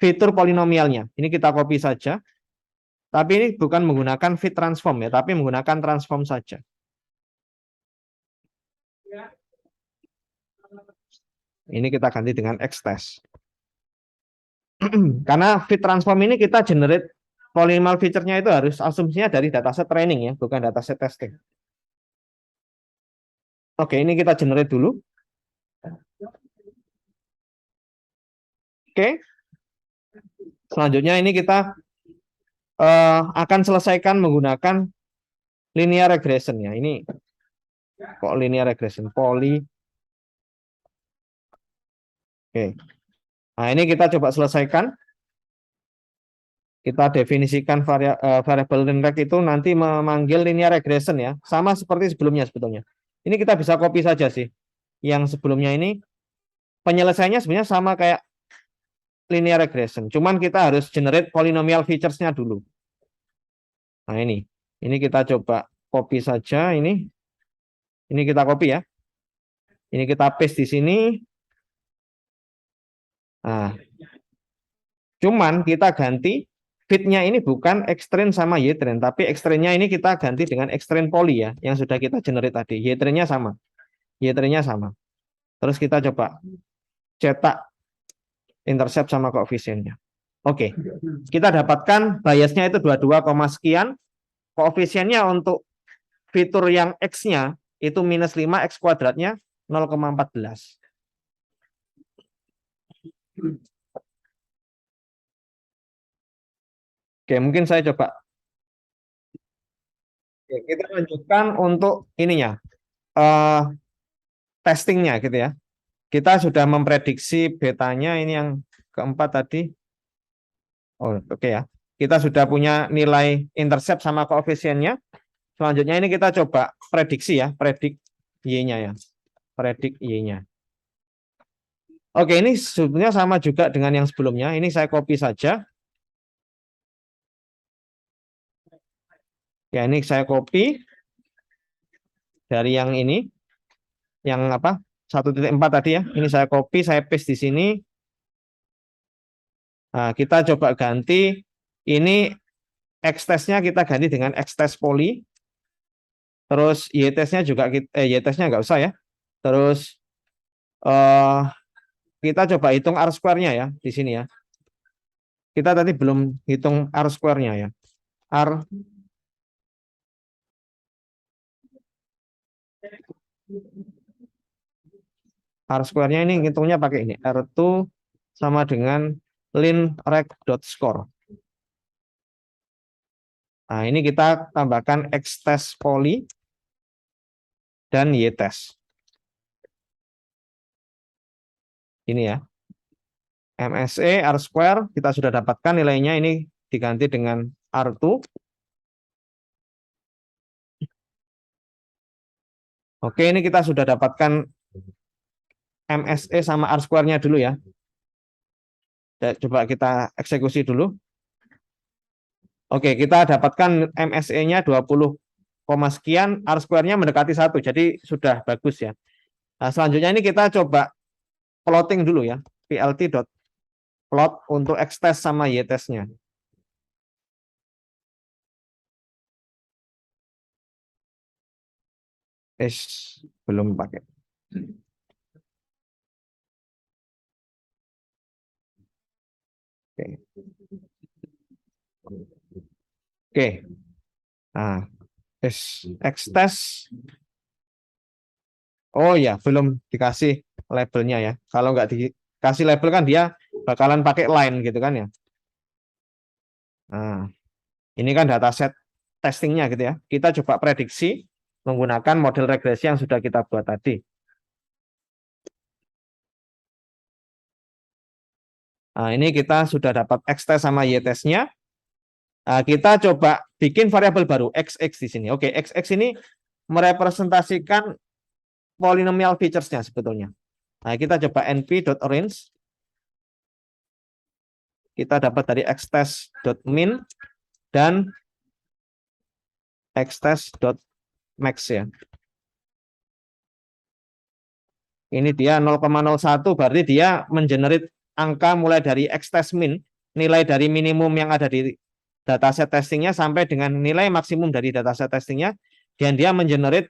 fitur polinomialnya. Ini kita copy saja. Tapi ini bukan menggunakan fit transform ya, tapi menggunakan transform saja. Ini kita ganti dengan extest. Karena fit transform ini kita generate polynomial feature-nya itu harus asumsinya dari dataset training ya, bukan dataset testing. Oke, ini kita generate dulu. Oke. Selanjutnya ini kita akan selesaikan menggunakan linear regression ya. Ini kok linear regression poly. Oke. Nah, ini kita coba selesaikan. Kita definisikan variabel linear itu nanti memanggil linear regression ya. Sama seperti sebelumnya sebetulnya. Ini kita bisa copy saja sih. Yang sebelumnya ini penyelesaiannya sebenarnya sama kayak linear regression. Cuman kita harus generate polynomial features-nya dulu. Nah, ini kita coba copy saja ini. Ini kita copy ya. Ini kita paste di sini. Nah, cuman kita ganti fit-nya ini bukan extrain sama y-train, tapi extrain-nya ini kita ganti dengan extrain poly ya, yang sudah kita generate tadi. Y-train-nya sama. Y-train-nya sama. Terus kita coba cetak intercept sama koefisiennya. Oke. Kita dapatkan biasnya itu 22, sekian. Koefisiennya untuk fitur yang X-nya itu minus 5, X kuadratnya 0,14. Oke, mungkin saya coba Oke, kita lanjutkan untuk ininya, eh testingnya gitu ya. Kita sudah memprediksi betanya ini yang keempat tadi. Oh, oke ya. Kita sudah punya nilai intercept sama koefisiennya. Selanjutnya ini kita coba prediksi ya, predik Y-nya ya. Predik Y-nya. Oke, ini sebetulnya sama juga dengan yang sebelumnya. Ini saya copy saja. Ya, ini saya copy dari yang ini, yang apa? 1.4 tadi ya. Ini saya copy, saya paste di sini. Nah, kita coba ganti ini X-testnya kita ganti dengan X-test poly. Terus Y-testnya juga Y-testnya nggak usah ya. Terus eh, kita coba hitung R square-nya ya di sini ya. Kita tadi belum hitung R square-nya ya. R R square-nya ini hitungnya pakai ini. R2 sama dengan linrec.score. Nah, ini kita tambahkan X test poly dan Y test. Ini ya. MSE R square kita sudah dapatkan nilainya, ini diganti dengan R2. Oke, ini kita sudah dapatkan MSE sama R square-nya dulu ya. Coba kita eksekusi dulu. Oke, kita dapatkan MSE-nya 20, sekian, R square-nya mendekati 1, jadi sudah bagus ya. Nah, selanjutnya ini kita coba plotting dulu ya, plt.plot untuk X-test sama Y-testnya. Belum pakai. Oke. Oke. Nah, X-test. Oh ya, belum dikasih labelnya ya. Kalau nggak dikasih label kan dia bakalan pakai line gitu kan ya. Nah, ini kan dataset testingnya gitu ya. Kita coba prediksi menggunakan model regresi yang sudah kita buat tadi. Nah, ini kita sudah dapat X-test sama Y-testnya. Nah, kita coba bikin variabel baru, XX di sini. Oke, XX ini merepresentasikan polynomial features-nya sebetulnya. Nah, kita coba np.arrange. Kita dapat dari xtest.min dan xtest.max ya. Ini dia 0,01, berarti dia mengenerate angka mulai dari xtest min, nilai dari minimum yang ada di dataset testingnya sampai dengan nilai maksimum dari dataset testingnya, dan dia mengenerate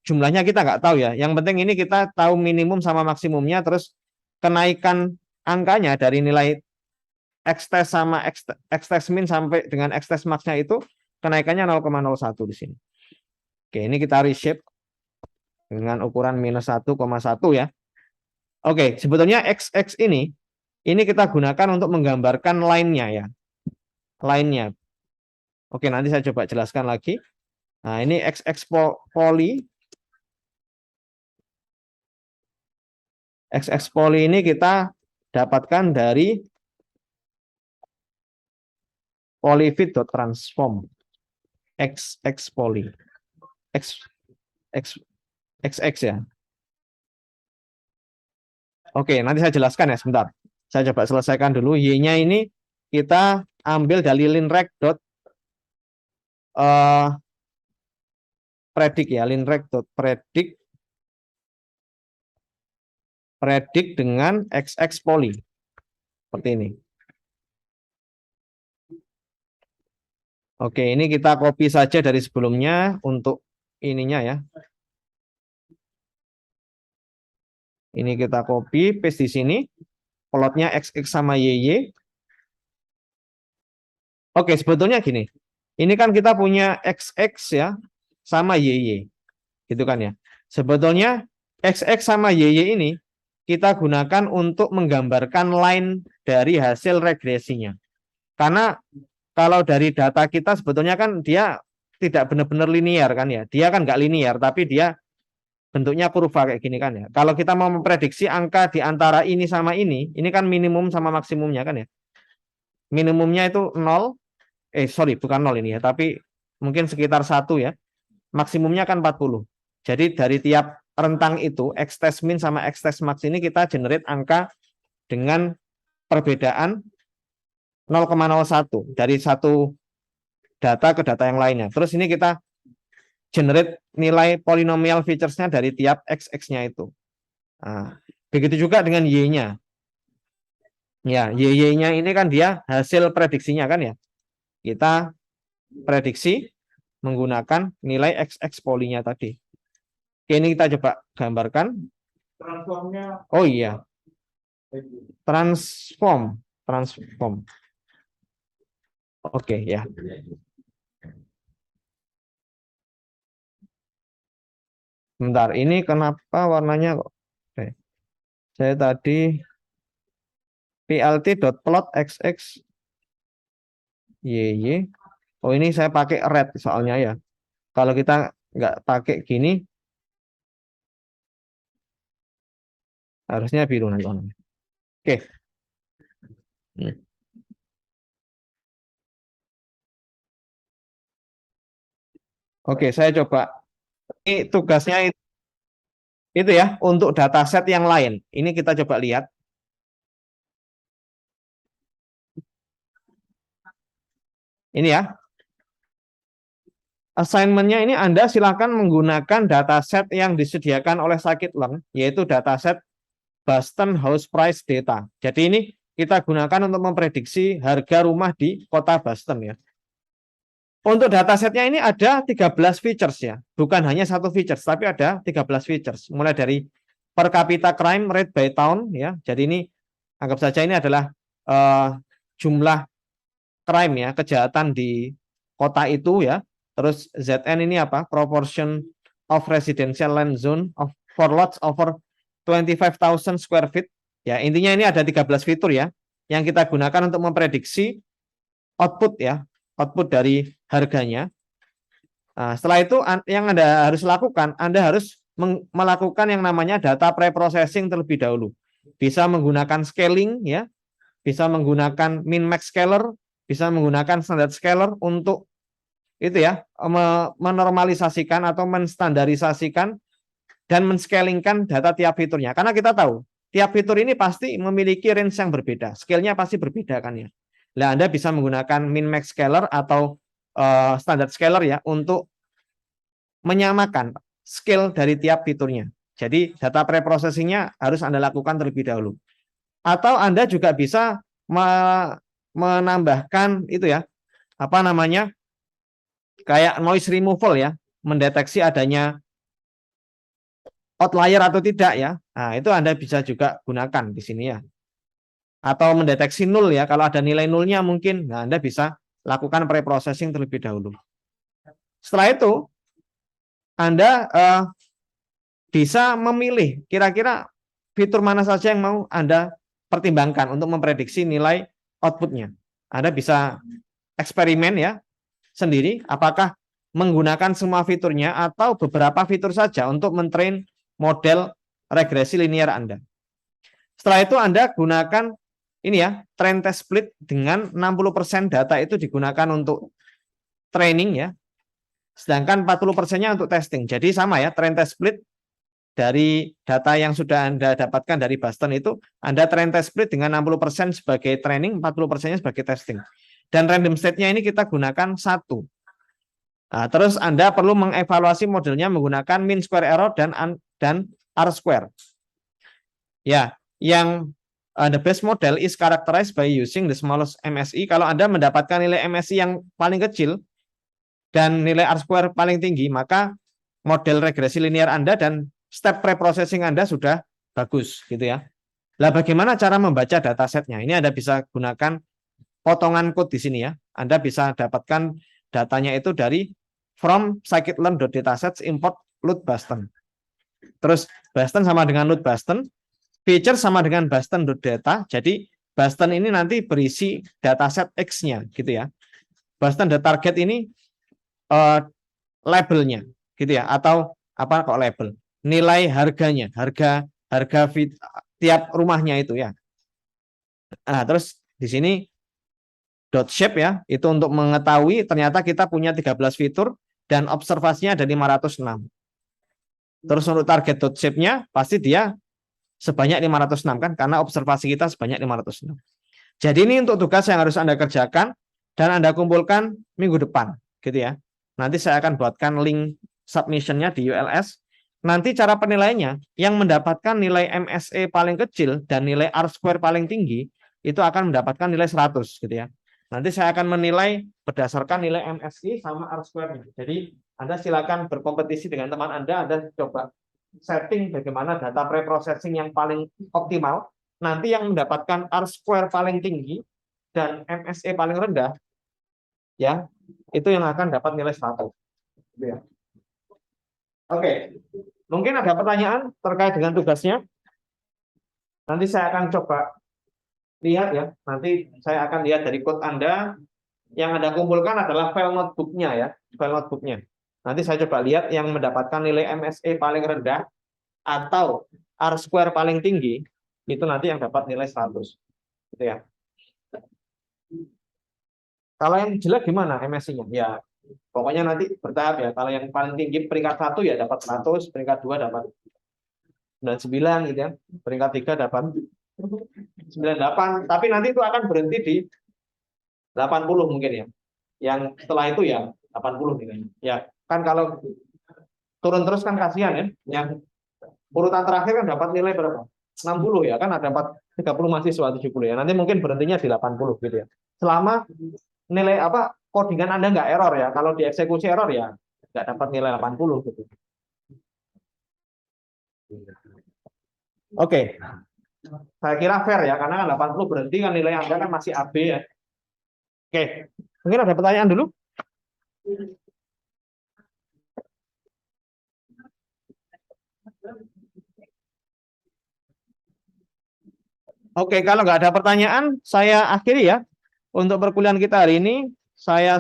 jumlahnya kita nggak tahu ya. Yang penting ini kita tahu minimum sama maksimumnya, terus kenaikan angkanya dari nilai x-test sama x-test min sampai dengan x-test max-nya itu kenaikannya 0,01 di sini. Oke, ini kita reshape dengan ukuran minus 1,1 ya. Oke, sebetulnya XX ini kita gunakan untuk menggambarkan line-nya ya. Line-nya. Oke, nanti saya coba jelaskan lagi. Nah, ini XX poly. XX poly ini kita dapatkan dari polyfit.transform. XX poly. XX ya. Oke, nanti saya jelaskan ya sebentar. Saya coba selesaikan dulu. Y-nya ini kita ambil dari linrec. Predik ya, linrec.predik dengan XX poly. Seperti ini. Oke, ini kita copy saja dari sebelumnya untuk ininya ya. Ini kita copy, paste di sini. Plotnya XX sama YY. Oke, sebetulnya gini. Ini kan kita punya XX ya, sama YY. Gitu kan ya. Sebetulnya XX sama YY ini kita gunakan untuk menggambarkan line dari hasil regresinya. Karena kalau dari data kita sebetulnya kan dia tidak benar-benar linear kan ya. Dia kan nggak linear, tapi dia bentuknya kurva kayak gini kan ya. Kalau kita mau memprediksi angka di antara ini sama ini kan minimum sama maksimumnya kan ya. Minimumnya itu 0, sorry bukan 0 ini ya, tapi mungkin sekitar 1 ya. Maksimumnya kan 40. Jadi dari tiap rentang itu, x test min sama x test max ini kita generate angka dengan perbedaan 0,01 dari satu data ke data yang lainnya. Terus ini kita generate nilai polinomial features-nya dari tiap x-nya itu. Nah, begitu juga dengan y-nya. Ya, y-nya ini kan dia hasil prediksinya kan ya. Kita prediksi menggunakan nilai x polinya tadi. Oke, ini kita coba gambarkan. Transformnya. Oh iya. Transform. Oke ya. Bentar, ini kenapa warnanya kok? Oke. Saya tadi plt.plot xx y. Oh, ini saya pakai red soalnya ya. Kalau kita nggak pakai gini, harusnya biru nanti warnanya. Oke. Oke, saya coba. Ini tugasnya itu ya, untuk dataset yang lain. Ini kita coba lihat. Ini ya. Assignment-nya ini Anda silakan menggunakan dataset yang disediakan oleh scikit-learn, yaitu dataset Boston House Price Data. Jadi ini kita gunakan untuk memprediksi harga rumah di kota Boston ya. Untuk datasetnya ini ada 13 features ya, bukan hanya satu features, tapi ada 13 features. Mulai dari per capita crime rate by town ya. Jadi ini anggap saja ini adalah jumlah crime ya, kejahatan di kota itu ya. Terus ZN ini apa? Proportion of residential land zone of for lots over 25,000 square feet. Ya, intinya ini ada 13 fitur ya yang kita gunakan untuk memprediksi output ya, output dari harganya. Nah, setelah itu yang Anda harus lakukan, Anda harus melakukan yang namanya data pre-processing terlebih dahulu. Bisa menggunakan scaling ya, bisa menggunakan min max scaler, bisa menggunakan standard scaler untuk itu ya, menormalisasikan atau menstandarisasikan dan men-scalingkan data tiap fiturnya. Karena kita tahu, tiap fitur ini pasti memiliki range yang berbeda. Scale-nya pasti berbeda kan ya. Nah, Anda bisa menggunakan min-max scaler atau standard scaler ya untuk menyamakan scale dari tiap fiturnya. Jadi data pre-processing-nya harus Anda lakukan terlebih dahulu. Atau Anda juga bisa menambahkan itu ya, apa namanya, kayak noise removal ya, mendeteksi adanya outlier atau tidak ya. Nah, itu Anda bisa juga gunakan di sini ya. Atau mendeteksi nul ya, kalau ada nilai nulnya mungkin, nah Anda bisa lakukan pre-processing terlebih dahulu. Setelah itu, Anda bisa memilih kira-kira fitur mana saja yang mau Anda pertimbangkan untuk memprediksi nilai outputnya. Anda bisa eksperimen ya, sendiri, apakah menggunakan semua fiturnya atau beberapa fitur saja untuk mentrain model regresi linear Anda. Setelah itu Anda gunakan ini ya, trend test split dengan 60% data itu digunakan untuk training ya, sedangkan 40%-nya untuk testing. Jadi sama ya, trend test split dari data yang sudah Anda dapatkan dari Boston itu, Anda trend test split dengan 60% sebagai training, 40%-nya sebagai testing. Dan random state-nya ini kita gunakan 1. Nah, terus Anda perlu mengevaluasi modelnya menggunakan mean square error dan R square. Ya, yang the best model is characterized by using the smallest MSE. Kalau Anda mendapatkan nilai MSE yang paling kecil dan nilai R square paling tinggi, maka model regresi linear Anda dan step pre-processing Anda sudah bagus gitu ya. Lah bagaimana cara membaca datasetnya? Ini Anda bisa gunakan potongan code di sini ya. Anda bisa dapatkan datanya itu dari from scikit-learn.datasets import load Boston. Terus Boston sama dengan load Boston, feature sama dengan Boston.data. Jadi Boston ini nanti berisi dataset X-nya gitu ya. Boston the target ini labelnya gitu ya, atau apa kok label, nilai harganya, harga tiap rumahnya itu ya. Nah, terus di sini dot shape ya, itu untuk mengetahui ternyata kita punya 13 fitur dan observasinya ada 506. Terus untuk target dot shape-nya pasti dia sebanyak 506 kan, karena observasi kita sebanyak 506. Jadi ini untuk tugas yang harus Anda kerjakan dan Anda kumpulkan minggu depan gitu ya. Nanti saya akan buatkan link submission-nya di ULS. Nanti cara penilaiannya, yang mendapatkan nilai MSE paling kecil dan nilai R-square paling tinggi itu akan mendapatkan nilai 100 gitu ya. Nanti saya akan menilai berdasarkan nilai MSI sama R-square-nya. Jadi Anda silakan berkompetisi dengan teman Anda coba setting bagaimana data preprocessing yang paling optimal. Nanti yang mendapatkan R-square paling tinggi dan MSE paling rendah, ya, itu yang akan dapat nilai 100. Ya. Oke, mungkin ada pertanyaan terkait dengan tugasnya. Nanti saya akan coba lihat ya. Nanti saya akan lihat dari code Anda. Yang Anda kumpulkan adalah file notebook-nya ya, file notebook-nya. Nanti saya coba lihat yang mendapatkan nilai MSE paling rendah atau R-square paling tinggi, itu nanti yang dapat nilai 100. Gitu ya. Kalau yang jelek gimana MSI-nya? Ya, pokoknya nanti bertahap ya. Kalau yang paling tinggi peringkat 1 ya dapat 100, peringkat 2 dapat 99 gitu ya. Peringkat 3 dapat 98, tapi nanti itu akan berhenti di 80 mungkin ya. Yang setelah itu ya 80 gitu. Ya, kan kalau turun terus kan kasihan ya. Yang urutan terakhir kan dapat nilai berapa? 60 ya, kan ada 30 mahasiswa 70 ya. Nanti mungkin berhentinya di 80 gitu ya. Selama nilai apa codingan Anda nggak error ya. Kalau dieksekusi error ya nggak dapat nilai 80 gitu. Oke. Saya kira fair ya, karena kan 80 berhenti kan nilai Anda kan masih AB ya. Oke. Mungkin ada pertanyaan dulu? Oke, kalau nggak ada pertanyaan, saya akhiri ya. Untuk perkuliahan kita hari ini, saya